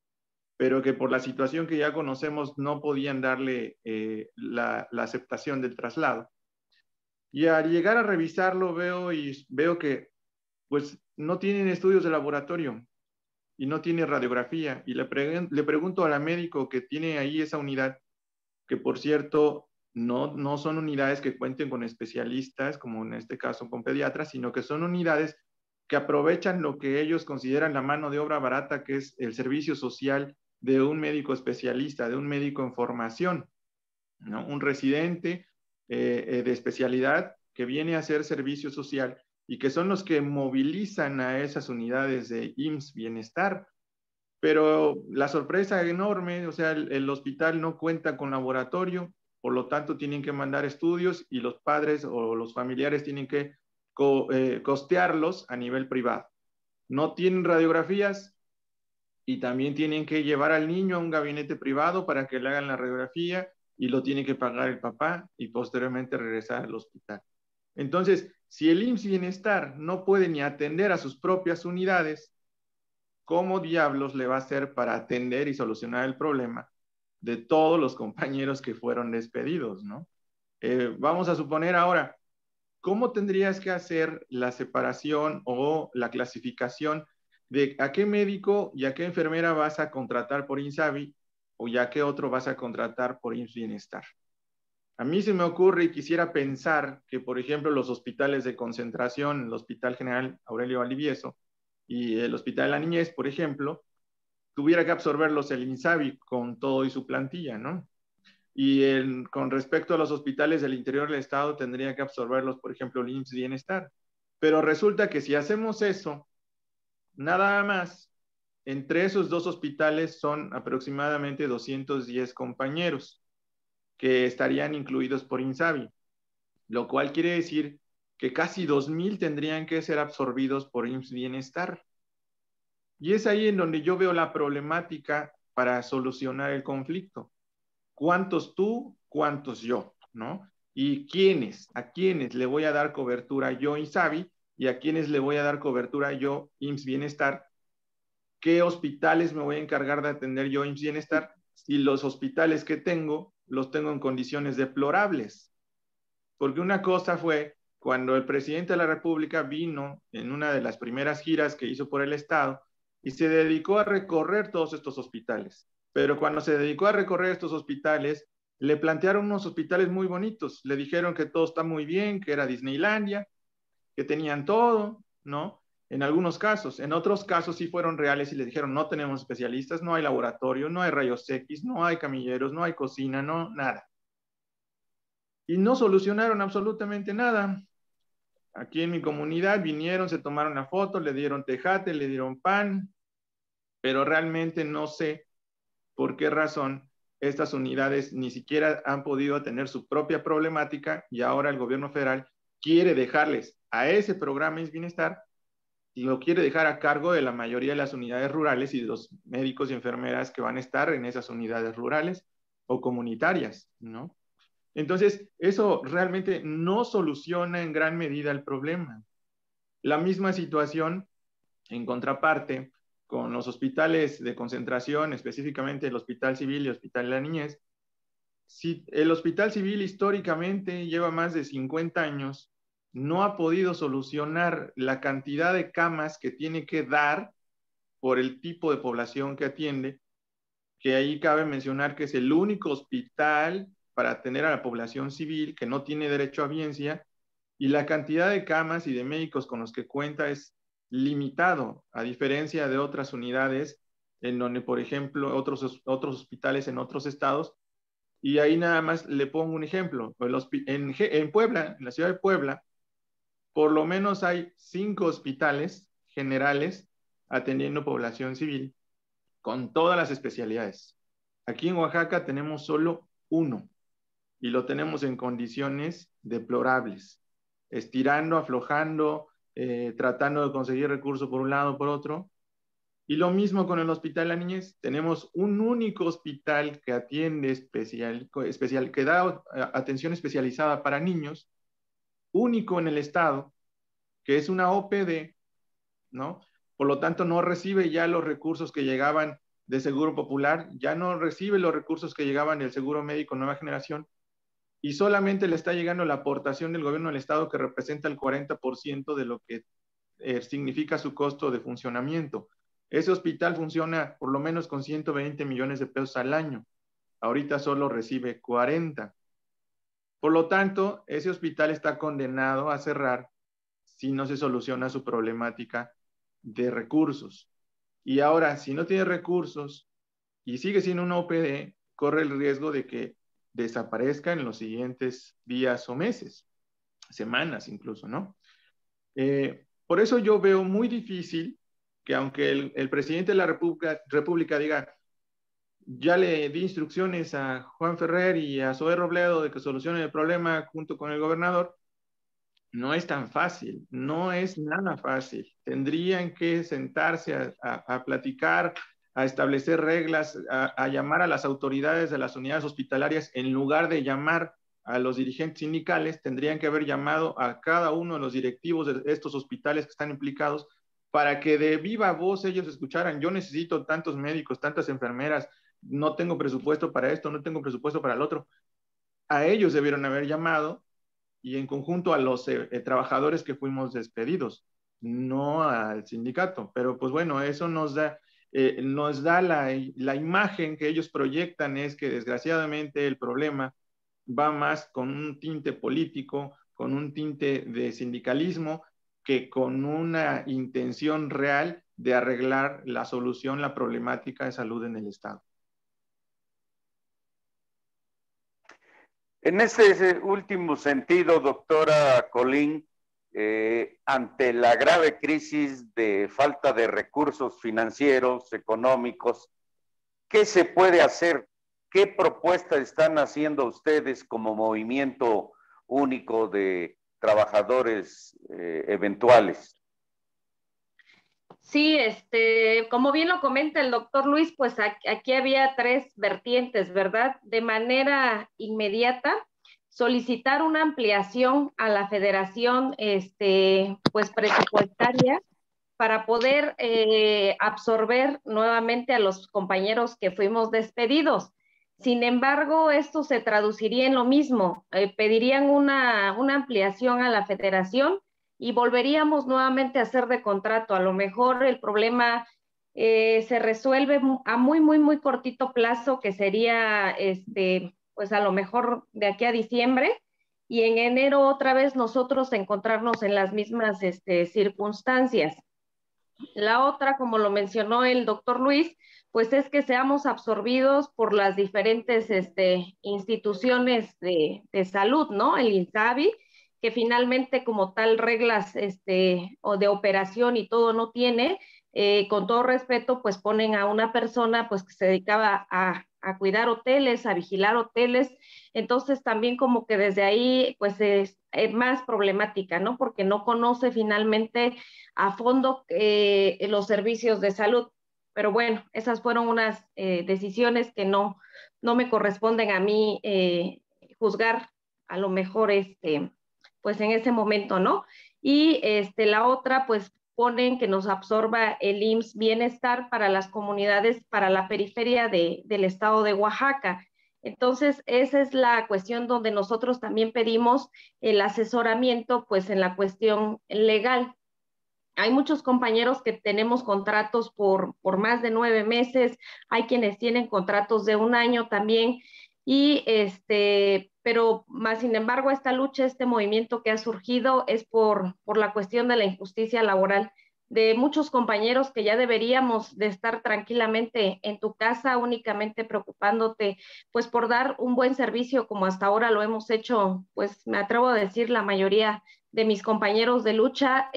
pero que por la situación que ya conocemos no podían darle la aceptación del traslado. Y al llegar a revisarlo veo que pues no tienen estudios de laboratorio y no tiene radiografía. Y le pregunto a la médico que tiene ahí esa unidad, que por cierto no son unidades que cuenten con especialistas, como en este caso con pediatras, sino que son unidades que aprovechan lo que ellos consideran la mano de obra barata, que es el servicio social de un médico especialista, de un médico en formación, ¿no? Un residente de especialidad que viene a hacer servicio social y que son los que movilizan a esas unidades de IMSS Bienestar. Pero la sorpresa enorme, o sea, el hospital no cuenta con laboratorio, por lo tanto tienen que mandar estudios y los padres o los familiares tienen que costearlos a nivel privado. no tienen radiografías y también tienen que llevar al niño a un gabinete privado para que le hagan la radiografía y lo tiene que pagar el papá y posteriormente regresar al hospital. Entonces, si el IMSS Bienestar no puede ni atender a sus propias unidades, ¿cómo diablos le va a hacer para atender y solucionar el problema de todos los compañeros que fueron despedidos, ¿no? Vamos a suponer ahora, ¿cómo tendrías que hacer la separación o la clasificación de a qué médico y a qué enfermera vas a contratar por INSABI o ya qué otro vas a contratar por IMSS Bienestar? A mí se me ocurre y quisiera pensar que, por ejemplo, los hospitales de concentración, el Hospital General Aurelio Valdivieso y el Hospital de la Niñez, por ejemplo, tuviera que absorberlos el INSABI con todo y su plantilla, ¿no? Y con respecto a los hospitales del interior del estado, tendría que absorberlos, por ejemplo, el IMSS Bienestar. Pero resulta que si hacemos eso, nada más, entre esos dos hospitales son aproximadamente 210 compañeros que estarían incluidos por INSABI, lo cual quiere decir que casi 2,000 tendrían que ser absorbidos por IMSS Bienestar. Y es ahí en donde yo veo la problemática para solucionar el conflicto. ¿Cuántos tú, cuántos yo? ¿No? ¿Y quiénes? ¿A quiénes le voy a dar cobertura yo INSABI y a quiénes le voy a dar cobertura yo IMSS Bienestar? ¿Qué hospitales me voy a encargar de atender yo IMSS Bienestar? Si los hospitales que tengo los tengo en condiciones deplorables. Porque una cosa fue cuando el presidente de la República vino en una de las primeras giras que hizo por el estado y se dedicó a recorrer todos estos hospitales. Pero cuando se dedicó a recorrer estos hospitales, le plantearon unos hospitales muy bonitos. Le dijeron que todo está muy bien, que era Disneylandia, que tenían todo, ¿no? En algunos casos. En otros casos sí fueron reales y le dijeron, no tenemos especialistas, no hay laboratorio, no hay rayos X, no hay camilleros, no hay cocina, no, nada. Y no solucionaron absolutamente nada. Aquí en mi comunidad vinieron, se tomaron una foto, le dieron tejate, le dieron pan, pero realmente no sé por qué razón estas unidades ni siquiera han podido tener su propia problemática y ahora el gobierno federal quiere dejarles a ese programa IMSS Bienestar y lo quiere dejar a cargo de la mayoría de las unidades rurales y de los médicos y enfermeras que van a estar en esas unidades rurales o comunitarias, ¿no? Entonces, eso realmente no soluciona en gran medida el problema. La misma situación, en contraparte, con los hospitales de concentración, específicamente el Hospital Civil y el Hospital de la Niñez. Si el Hospital Civil históricamente lleva más de 50 años, no ha podido solucionar la cantidad de camas que tiene que dar por el tipo de población que atiende, que ahí cabe mencionar que es el único hospital para atender a la población civil que no tiene derecho a biencia, y la cantidad de camas y de médicos con los que cuenta es limitado, a diferencia de otras unidades en donde, por ejemplo, otros hospitales en otros estados, y ahí nada más le pongo un ejemplo. En Puebla, en la ciudad de Puebla, por lo menos hay 5 hospitales generales atendiendo población civil con todas las especialidades. Aquí en Oaxaca tenemos solo 1 y lo tenemos en condiciones deplorables, estirando, aflojando, tratando de conseguir recursos por un lado o por otro. Y lo mismo con el Hospital de la Niñez. Tenemos un único hospital que atiende que da atención especializada para niños, único en el estado, que es una OPD, ¿no? Por lo tanto, no recibe ya los recursos que llegaban de Seguro Popular, ya no recibe los recursos que llegaban del Seguro Médico Nueva Generación, y solamente le está llegando la aportación del gobierno del estado que representa el 40% de lo que significa su costo de funcionamiento. Ese hospital funciona por lo menos con 120 millones de pesos al año. Ahorita solo recibe 40. Por lo tanto, ese hospital está condenado a cerrar si no se soluciona su problemática de recursos. Y ahora, si no tiene recursos y sigue siendo una OPD, corre el riesgo de que desaparezca en los siguientes días o meses, semanas incluso, ¿no? Por eso yo veo muy difícil que aunque el presidente de la República diga, ya le di instrucciones a Juan Ferrer y a Zoé Robledo de que solucionen el problema junto con el gobernador, no es tan fácil, no es nada fácil. Tendrían que sentarse a platicar, a establecer reglas, a llamar a las autoridades de las unidades hospitalarias en lugar de llamar a los dirigentes sindicales. Tendrían que haber llamado a cada uno de los directivos de estos hospitales que están implicados para que de viva voz ellos escucharan: yo necesito tantos médicos, tantas enfermeras, no tengo presupuesto para esto, no tengo presupuesto para el otro. A ellos debieron haber llamado, y en conjunto a los trabajadores que fuimos despedidos, no al sindicato. Pero pues bueno, eso nos da la imagen que ellos proyectan, es que desgraciadamente el problema va más con un tinte político, con un tinte de sindicalismo, que con una intención real de arreglar la solución, la problemática de salud en el Estado. En ese último sentido, doctora Colín, ante la grave crisis de falta de recursos financieros, económicos, ¿qué se puede hacer? ¿Qué propuestas están haciendo ustedes como movimiento único de trabajadores eventuales? Sí, como bien lo comenta el doctor Luis, pues aquí había tres vertientes, ¿verdad? De manera inmediata, solicitar una ampliación a la federación, pues presupuestaria, para poder absorber nuevamente a los compañeros que fuimos despedidos. Sin embargo, esto se traduciría en lo mismo. Pedirían una ampliación a la federación y volveríamos nuevamente a hacer de contrato. A lo mejor el problema se resuelve a muy cortito plazo, que sería, pues a lo mejor de aquí a diciembre, y en enero otra vez nosotros encontrarnos en las mismas circunstancias. La otra, como lo mencionó el doctor Luis, pues es que seamos absorbidos por las diferentes instituciones de salud, ¿no? El INSABI, que finalmente como tal reglas o de operación y todo no tiene. Con todo respeto, pues ponen a una persona pues que se dedicaba a cuidar hoteles, a vigilar hoteles. Entonces también como que desde ahí pues es más problemática, ¿no? Porque no conoce finalmente a fondo los servicios de salud. Pero bueno, esas fueron unas decisiones que no me corresponden a mí juzgar, a lo mejor pues en ese momento, ¿no? Y la otra, pues ponen que nos absorba el IMSS Bienestar para las comunidades, para la periferia del estado de Oaxaca. Entonces, esa es la cuestión donde nosotros también pedimos el asesoramiento, pues en la cuestión legal. Hay muchos compañeros que tenemos contratos por más de 9 meses, hay quienes tienen contratos de 1 año también, y pero más sin embargo esta lucha, este movimiento que ha surgido es por la cuestión de la injusticia laboral de muchos compañeros que ya deberíamos de estar tranquilamente en tu casa, únicamente preocupándote pues por dar un buen servicio como hasta ahora lo hemos hecho, pues me atrevo a decir la mayoría de mis compañeros de lucha.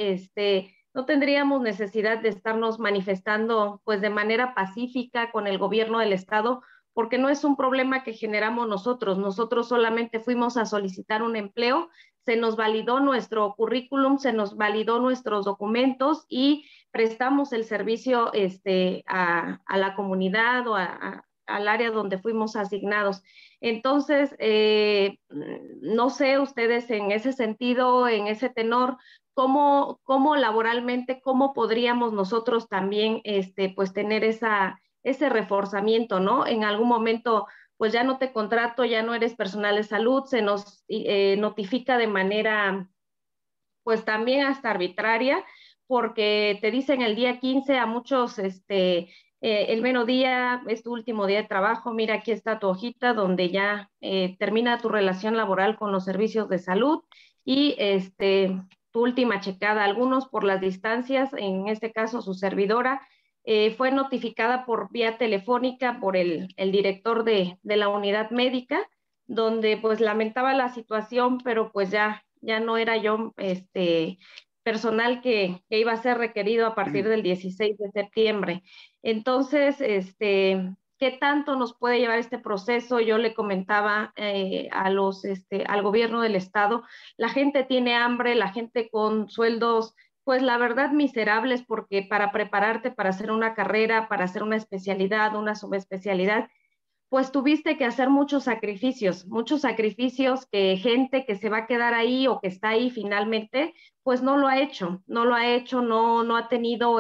No tendríamos necesidad de estarnos manifestando pues de manera pacífica con el gobierno del estado, porque no es un problema que generamos nosotros solamente fuimos a solicitar un empleo, se nos validó nuestro currículum, se nos validó nuestros documentos y prestamos el servicio a la comunidad o al área donde fuimos asignados. Entonces, no sé ustedes en ese sentido, en ese tenor, cómo laboralmente, cómo podríamos nosotros también pues tener ese reforzamiento, ¿no? En algún momento, pues ya no te contrato, ya no eres personal de salud, se nos notifica de manera, pues también hasta arbitraria, porque te dicen el día 15 a muchos, el mero día, es tu último día de trabajo, mira, aquí está tu hojita donde ya termina tu relación laboral con los servicios de salud y tu última checada. Algunos por las distancias, en este caso su servidora, fue notificada por vía telefónica por el director de la unidad médica, donde pues lamentaba la situación, pero pues ya no era yo personal que iba a ser requerido a partir del 16 de septiembre. Entonces, ¿qué ¿Qué tanto nos puede llevar este proceso? Yo le comentaba al gobierno del estado, la gente tiene hambre, la gente con sueldos, pues la verdad miserables, porque para prepararte para hacer una carrera, para hacer una especialidad, una subespecialidad, pues tuviste que hacer muchos sacrificios que gente que se va a quedar ahí o que está ahí finalmente, pues no lo ha hecho, no ha tenido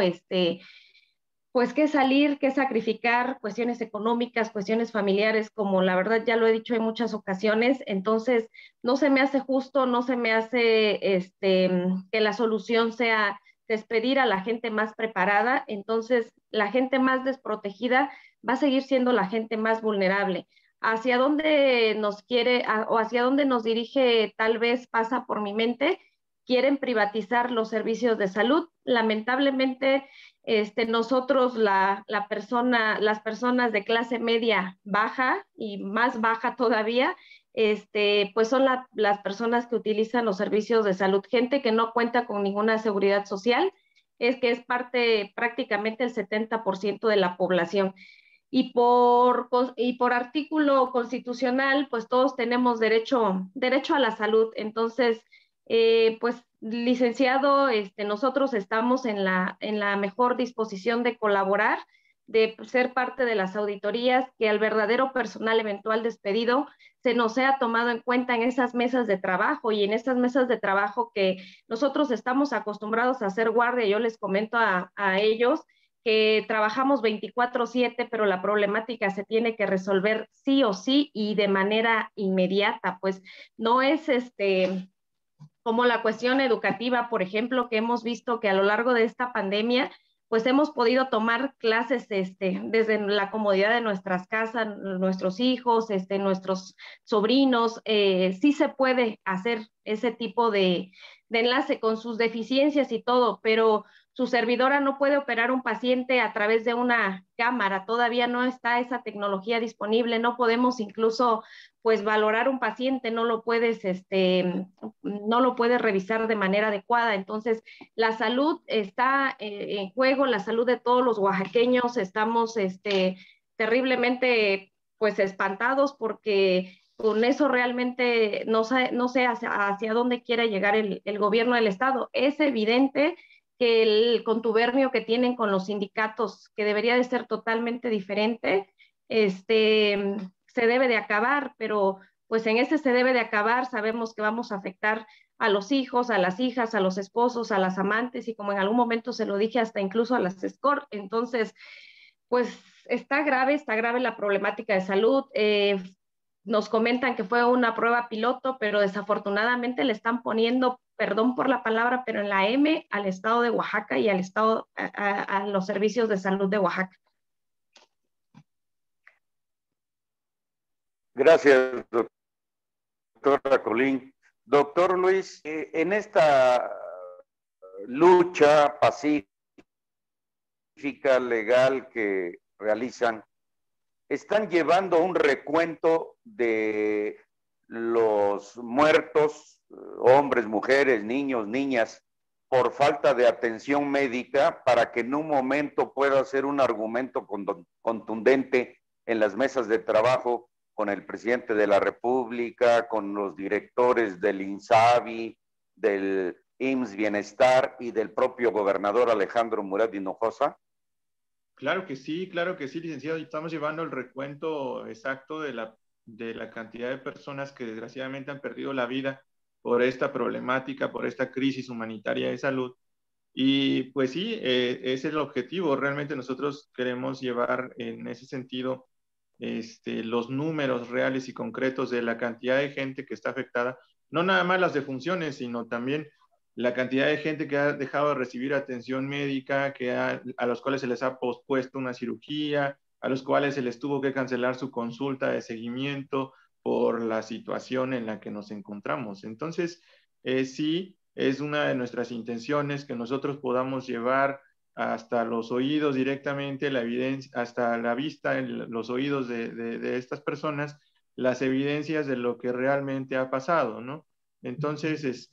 pues que salir, que sacrificar cuestiones económicas, cuestiones familiares, como la verdad ya lo he dicho en muchas ocasiones. Entonces no se me hace justo, no se me hace que la solución sea despedir a la gente más preparada. Entonces la gente más desprotegida va a seguir siendo la gente más vulnerable. Hacia dónde nos quiere o hacia dónde nos dirige, tal vez pasa por mi mente, quieren privatizar los servicios de salud. Lamentablemente, nosotros, las personas de clase media baja y más baja todavía, pues son las personas que utilizan los servicios de salud, gente que no cuenta con ninguna seguridad social, es parte prácticamente el 70% de la población. Y por artículo constitucional, pues todos tenemos derecho a la salud. Entonces, pues licenciado, nosotros estamos en la mejor disposición de colaborar, de ser parte de las auditorías, que al verdadero personal eventual despedido se nos sea tomado en cuenta en esas mesas de trabajo y en estas mesas de trabajo que nosotros estamos acostumbrados a hacer guardia. Yo les comento a ellos que trabajamos 24/7, pero la problemática se tiene que resolver sí o sí y de manera inmediata, pues no es como la cuestión educativa, por ejemplo, que hemos visto que a lo largo de esta pandemia, pues hemos podido tomar clases desde la comodidad de nuestras casas, nuestros hijos, nuestros sobrinos. Sí se puede hacer ese tipo de enlace con sus deficiencias y todo, pero su servidora no puede operar un paciente a través de una cámara, todavía no está esa tecnología disponible, no podemos incluso pues valorar un paciente, no lo puedes revisar de manera adecuada. Entonces, la salud está en juego, la salud de todos los oaxaqueños. Estamos terriblemente pues espantados porque con eso realmente no sé hacia dónde quiere llegar el gobierno del estado. Es evidente que el contubernio que tienen con los sindicatos, que debería de ser totalmente diferente, se debe de acabar, pero pues en ese se debe de acabar, sabemos que vamos a afectar a los hijos, a las hijas, a los esposos, a las amantes y como en algún momento se lo dije, hasta incluso a las escort. Entonces, pues está grave la problemática de salud. Nos comentan que fue una prueba piloto, pero desafortunadamente le están poniendo, perdón por la palabra, pero en la M al estado de Oaxaca y al estado, a los servicios de salud de Oaxaca. Gracias, doctora Colín. Doctor Luis, en esta lucha pacífica, legal que realizan, están llevando un recuento de los muertos, hombres, mujeres, niños, niñas, por falta de atención médica, para que en un momento pueda ser un argumento contundente en las mesas de trabajo con el presidente de la República, con los directores del INSABI, del IMSS Bienestar y del propio gobernador Alejandro Murat Hinojosa? Claro que sí, licenciado. Estamos llevando el recuento exacto de la cantidad de personas que desgraciadamente han perdido la vida por esta problemática, por esta crisis humanitaria de salud. Y pues sí, ese es el objetivo. Realmente nosotros queremos llevar en ese sentido los números reales y concretos de la cantidad de gente que está afectada, no nada más las defunciones, sino también la cantidad de gente que ha dejado de recibir atención médica, a los cuales se les ha pospuesto una cirugía, a los cuales se les tuvo que cancelar su consulta de seguimiento por la situación en la que nos encontramos. Entonces, sí, es una de nuestras intenciones que nosotros podamos llevar hasta los oídos directamente, la evidencia, hasta la vista, en los oídos de estas personas, las evidencias de lo que realmente ha pasado, ¿no? Entonces,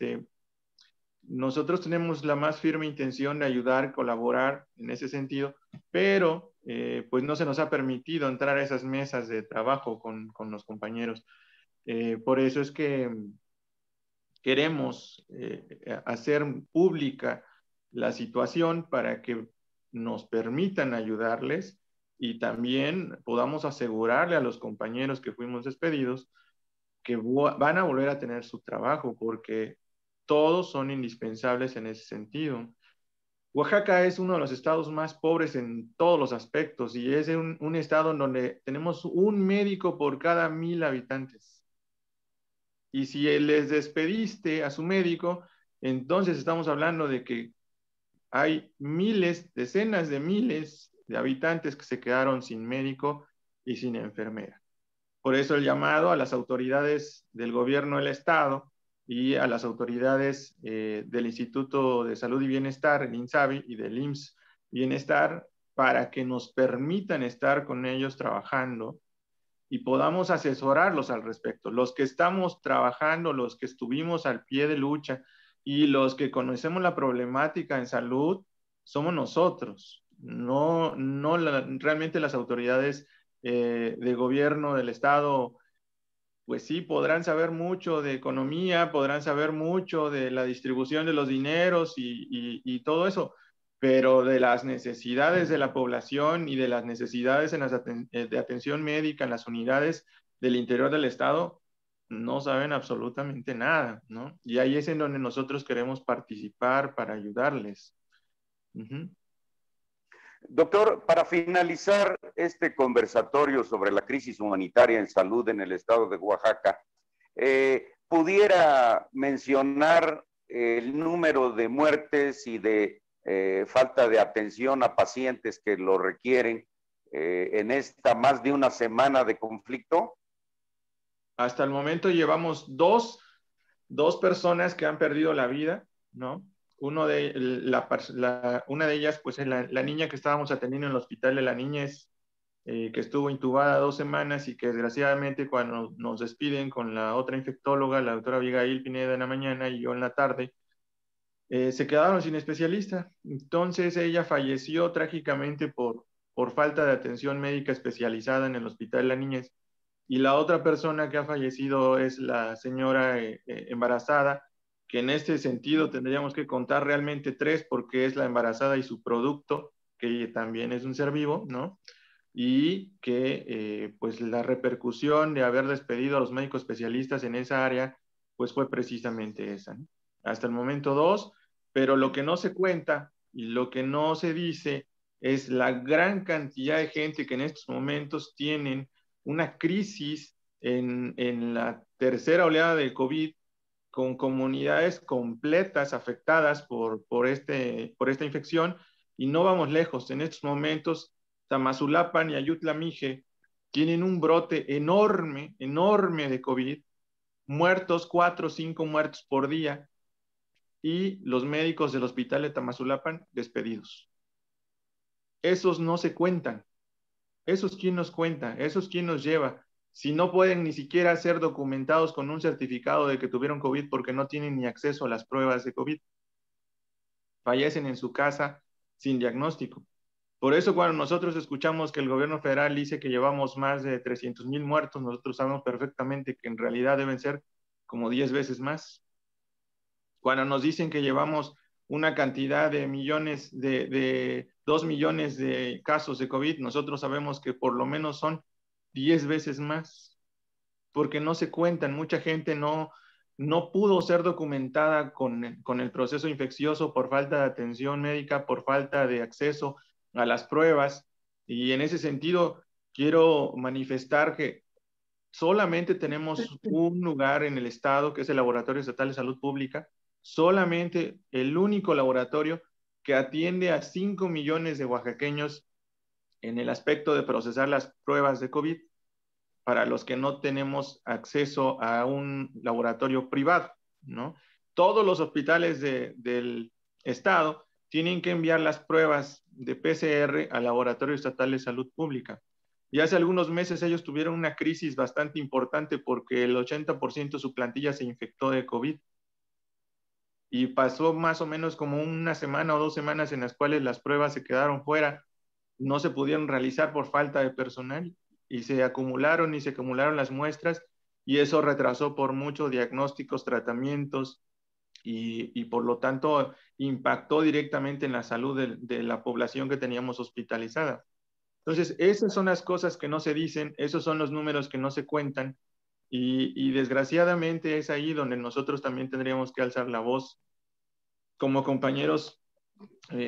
nosotros tenemos la más firme intención de ayudar, colaborar en ese sentido, pero pues no se nos ha permitido entrar a esas mesas de trabajo con los compañeros. Por eso es que queremos hacer pública la situación para que nos permitan ayudarles y también podamos asegurarle a los compañeros que fuimos despedidos que van a volver a tener su trabajo, porque todos son indispensables en ese sentido. Oaxaca es uno de los estados más pobres en todos los aspectos y es un estado en donde tenemos un médico por cada 1,000 habitantes. Y si les despediste a su médico, entonces estamos hablando de que hay miles, decenas de miles de habitantes que se quedaron sin médico y sin enfermera. Por eso el llamado a las autoridades del gobierno del estado y a las autoridades del Instituto de Salud y Bienestar, el INSABI, y del IMSS Bienestar, para que nos permitan estar con ellos trabajando y podamos asesorarlos al respecto. Los que estamos trabajando, los que estuvimos al pie de lucha y los que conocemos la problemática en salud, somos nosotros, no realmente las autoridades de gobierno del estado. Pues sí, podrán saber mucho de economía, podrán saber mucho de la distribución de los dineros y todo eso, pero de las necesidades de la población y de las necesidades de atención médica en las unidades del interior del estado, no saben absolutamente nada, ¿no? Y ahí es en donde nosotros queremos participar para ayudarles. Doctor, para finalizar este conversatorio sobre la crisis humanitaria en salud en el estado de Oaxaca, ¿pudiera mencionar el número de muertes y de falta de atención a pacientes que lo requieren en esta más de una semana de conflicto? Hasta el momento llevamos dos personas que han perdido la vida, ¿no? Una de ellas, pues es la niña que estábamos atendiendo en el hospital de la niñez, que estuvo intubada 2 semanas y que desgraciadamente cuando nos despiden con la otra infectóloga, la doctora Abigail Pineda en la mañana y yo en la tarde, se quedaron sin especialista. Entonces ella falleció trágicamente por falta de atención médica especializada en el hospital de la niñez. Y la otra persona que ha fallecido es la señora embarazada, que en este sentido tendríamos que contar realmente 3 porque es la embarazada y su producto, que también es un ser vivo, ¿no? Y que pues la repercusión de haber despedido a los médicos especialistas en esa área, pues fue precisamente esa, ¿no? Hasta el momento 2, pero lo que no se cuenta y lo que no se dice es la gran cantidad de gente que en estos momentos tienen una crisis en la tercera oleada del COVID, con comunidades completas afectadas por esta infección, y no vamos lejos. En estos momentos, Tamazulapan y Ayutla Mije tienen un brote enorme, enorme de COVID, muertos, 4 o 5 muertos por día, y los médicos del hospital de Tamazulapan despedidos. Esos no se cuentan. ¿Esos quién nos cuenta? ¿Esos quién nos lleva? Si no pueden ni siquiera ser documentados con un certificado de que tuvieron COVID porque no tienen ni acceso a las pruebas de COVID. Fallecen en su casa sin diagnóstico. Por eso cuando nosotros escuchamos que el gobierno federal dice que llevamos más de 300,000 muertos, nosotros sabemos perfectamente que en realidad deben ser como 10 veces más. Cuando nos dicen que llevamos una cantidad de millones, de 2 millones de casos de COVID, nosotros sabemos que por lo menos son 10 veces más, porque no se cuentan. Mucha gente no pudo ser documentada con el proceso infeccioso por falta de atención médica, por falta de acceso a las pruebas, y en ese sentido quiero manifestar que solamente tenemos un lugar en el estado, que es el Laboratorio Estatal de Salud Pública, solamente el único laboratorio que atiende a 5 millones de oaxaqueños en el aspecto de procesar las pruebas de COVID, para los que no tenemos acceso a un laboratorio privado, ¿no? Todos los hospitales del estado tienen que enviar las pruebas de PCR al Laboratorio Estatal de Salud Pública. Y hace algunos meses ellos tuvieron una crisis bastante importante porque el 80% de su plantilla se infectó de COVID. Y pasó más o menos como una semana o 2 semanas en las cuales las pruebas se quedaron fuera no se pudieron realizar por falta de personal y se acumularon las muestras y eso retrasó por mucho diagnósticos, tratamientos y por lo tanto impactó directamente en la salud de la población que teníamos hospitalizada. Entonces, esas son las cosas que no se dicen, esos son los números que no se cuentan y desgraciadamente es ahí donde nosotros también tendríamos que alzar la voz como compañeros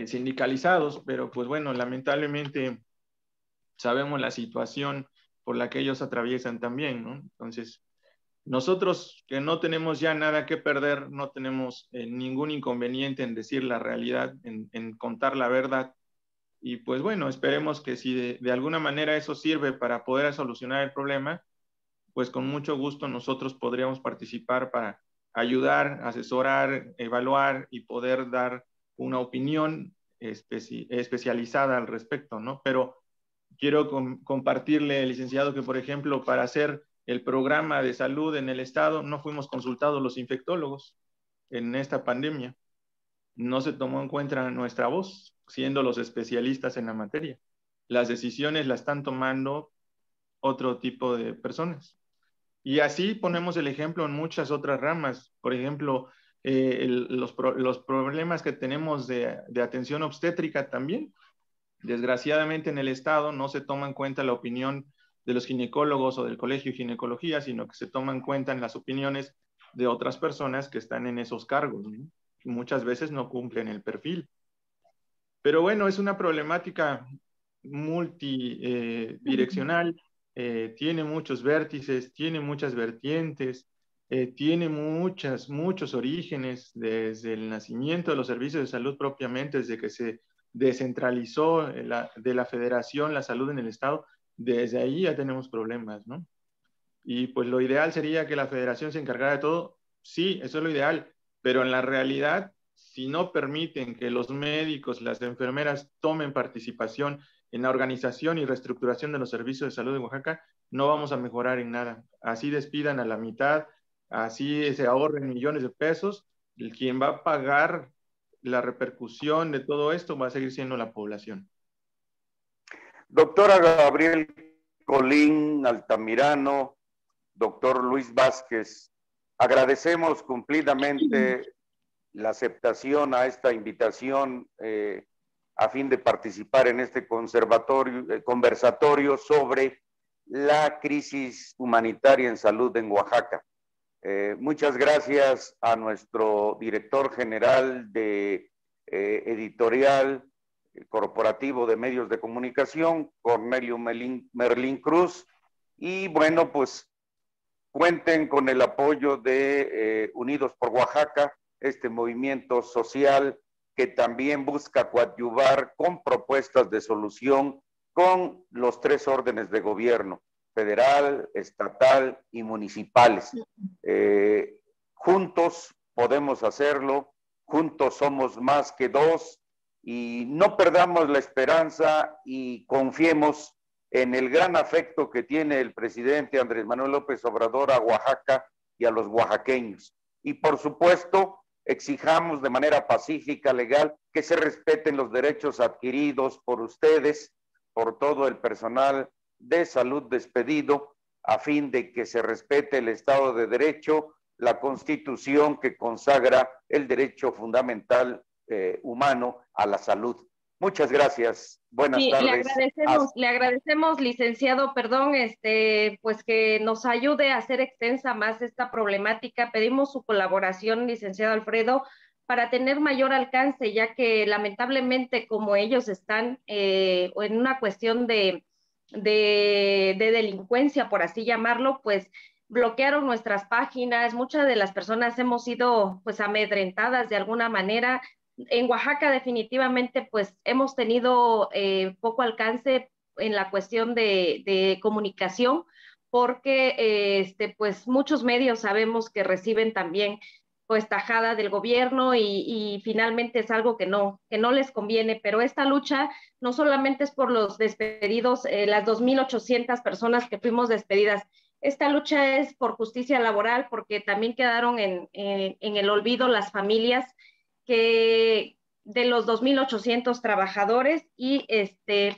sindicalizados, pero pues bueno, lamentablemente sabemos la situación por la que ellos atraviesan también, ¿no? Entonces, nosotros que no tenemos ya nada que perder, no tenemos ningún inconveniente en decir la realidad, en contar la verdad. Y pues bueno, esperemos que si de alguna manera eso sirve para poder solucionar el problema, pues con mucho gusto nosotros podríamos participar para ayudar, asesorar, evaluar y poder dar una opinión especializada al respecto, ¿no? Pero quiero compartirle, licenciado, que por ejemplo, para hacer el programa de salud en el estado, no fuimos consultados los infectólogos en esta pandemia. No se tomó en cuenta nuestra voz, siendo los especialistas en la materia. Las decisiones las están tomando otro tipo de personas. Y así ponemos el ejemplo en muchas otras ramas. Por ejemplo, los problemas que tenemos de atención obstétrica también. Desgraciadamente en el Estado no se toma en cuenta la opinión de los ginecólogos o del Colegio de Ginecología, sino que se toman en cuenta las opiniones de otras personas que están en esos cargos, ¿no? Y muchas veces no cumplen el perfil. Pero bueno, es una problemática multidireccional, tiene muchos vértices, tiene muchas vertientes, tiene muchos orígenes desde el nacimiento de los servicios de salud propiamente, desde que se descentralizó de la federación la salud en el estado, desde ahí ya tenemos problemas, ¿no? Y pues lo ideal sería que la federación se encargara de todo, sí, eso es lo ideal, pero en la realidad, si no permiten que los médicos, las enfermeras tomen participación en la organización y reestructuración de los servicios de salud de Oaxaca, no vamos a mejorar en nada. Así despidan a la mitad, así se ahorren millones de pesos, quien va a pagar la repercusión de todo esto va a seguir siendo la población. Doctora Gabriel Colín Altamirano, doctor Luis Vázquez, agradecemos cumplidamente la aceptación a esta invitación a fin de participar en este conversatorio sobre la crisis humanitaria en salud en Oaxaca. Muchas gracias a nuestro director general de editorial corporativo de medios de comunicación, Cornelio Merlín Cruz, y bueno, pues cuenten con el apoyo de Unidos por Oaxaca, este movimiento social que también busca coadyuvar con propuestas de solución con los 3 órdenes de gobierno, federal, estatal y municipales. Juntos podemos hacerlo, juntos somos más que 2 y no perdamos la esperanza y confiemos en el gran afecto que tiene el presidente Andrés Manuel López Obrador a Oaxaca y a los oaxaqueños. Y por supuesto, exijamos de manera pacífica, legal, que se respeten los derechos adquiridos por ustedes, por todo el personal de salud despedido, a fin de que se respete el Estado de Derecho, la Constitución que consagra el derecho fundamental humano a la salud. Muchas gracias. Buenas tardes. Le agradecemos, licenciado, pues que nos ayude a hacer extensa más esta problemática. Pedimos su colaboración, licenciado Alfredo, para tener mayor alcance, ya que lamentablemente como ellos están en una cuestión de delincuencia, por así llamarlo, pues bloquearon nuestras páginas. Muchas de las personas hemos sido pues amedrentadas de alguna manera. En Oaxaca definitivamente pues hemos tenido poco alcance en la cuestión de comunicación, porque pues muchos medios sabemos que reciben también pues tajada del gobierno y finalmente es algo que no les conviene, pero esta lucha no solamente es por los despedidos, las 2,800 personas que fuimos despedidas. Esta lucha es por justicia laboral, porque también quedaron en el olvido las familias que de los 2.800 trabajadores y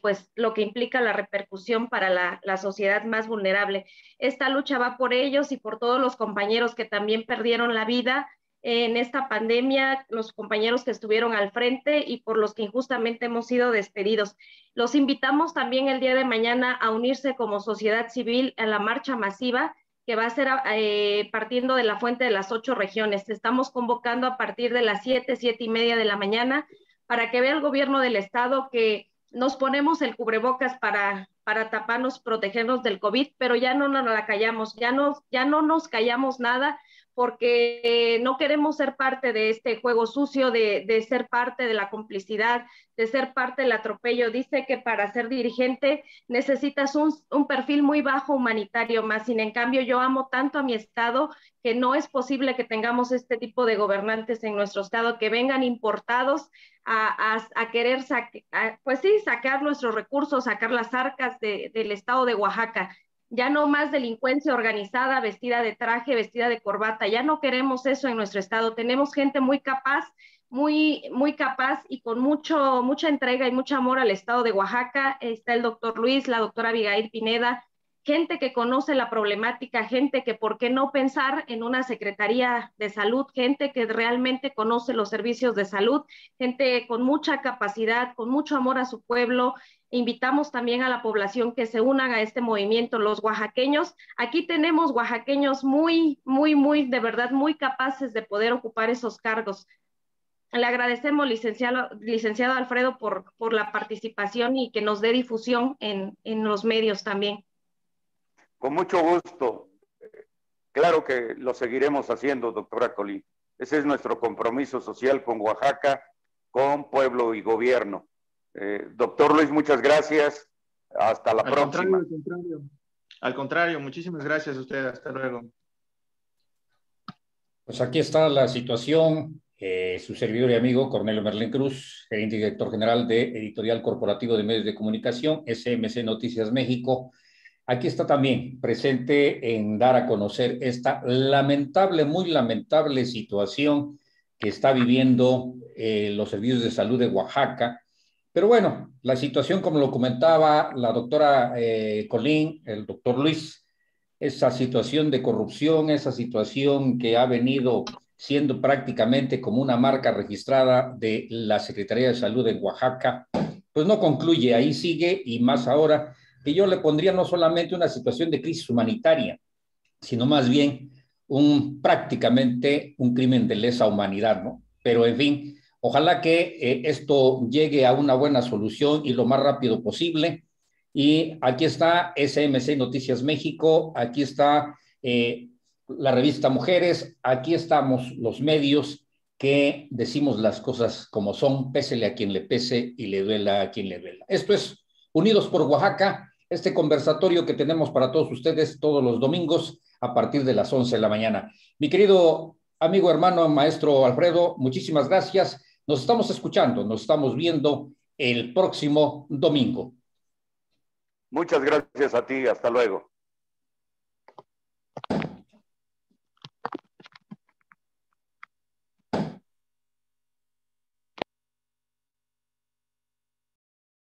pues lo que implica la repercusión para la sociedad más vulnerable. Esta lucha va por ellos y por todos los compañeros que también perdieron la vida en esta pandemia, los compañeros que estuvieron al frente y por los que injustamente hemos sido despedidos. Los invitamos también el día de mañana a unirse como sociedad civil a la marcha masiva que va a ser partiendo de la fuente de las 8 regiones. Estamos convocando a partir de las 7:30 de la mañana para que vea el gobierno del estado que nos ponemos el cubrebocas para taparnos, protegernos del COVID, pero ya no nos la callamos, ya no nos callamos nada, porque no queremos ser parte de este juego sucio, de ser parte de la complicidad, de ser parte del atropello. Dice que para ser dirigente necesitas un perfil muy bajo humanitario, más sin en cambio yo amo tanto a mi estado que no es posible que tengamos este tipo de gobernantes en nuestro estado, que vengan importados a querer pues sí, sacar nuestros recursos, sacar las arcas del estado de Oaxaca. Ya no más delincuencia organizada, vestida de traje, vestida de corbata. Ya no queremos eso en nuestro estado. Tenemos gente muy capaz, muy capaz y con mucha entrega y mucho amor al estado de Oaxaca. Está el doctor Luis, la doctora Abigail Pineda, gente que conoce la problemática, gente que por qué no pensar en una Secretaría de Salud, gente que realmente conoce los servicios de salud, gente con mucha capacidad, con mucho amor a su pueblo. Invitamos también a la población que se unan a este movimiento, los oaxaqueños. Aquí tenemos oaxaqueños muy, de verdad, muy capaces de poder ocupar esos cargos. Le agradecemos, licenciado Alfredo, por la participación y que nos dé difusión en los medios también. Con mucho gusto. Claro que lo seguiremos haciendo, doctora Colín. Ese es nuestro compromiso social con Oaxaca, con pueblo y gobierno. Doctor Luis, muchas gracias. Hasta la próxima. Al contrario, muchísimas gracias a usted. Hasta luego. Pues aquí está la situación. Su servidor y amigo Cornelio Merlín Cruz, gerente y director general de Editorial Corporativo de Medios de Comunicación, SMC Noticias México. Aquí está también presente en dar a conocer esta lamentable, muy lamentable situación que está viviendo los servicios de salud de Oaxaca. Pero bueno, la situación, como lo comentaba la doctora Colín, el doctor Luis, esa situación de corrupción, esa situación que ha venido siendo prácticamente como una marca registrada de la Secretaría de Salud de Oaxaca, pues no concluye, ahí sigue, y más ahora, que yo le pondría no solamente una situación de crisis humanitaria, sino más bien prácticamente un crimen de lesa humanidad, ¿no? Pero en fin, ojalá que esto llegue a una buena solución y lo más rápido posible. Y aquí está SMC Noticias México, aquí está la revista Mujeres, aquí estamos los medios que decimos las cosas como son, pésele a quien le pese y le duela a quien le duela. Esto es Unidos por Oaxaca, este conversatorio que tenemos para todos ustedes todos los domingos a partir de las 11 de la mañana. Mi querido amigo, hermano, maestro Alfredo, muchísimas gracias. Nos estamos escuchando, nos estamos viendo el próximo domingo. Muchas gracias a ti. Hasta luego.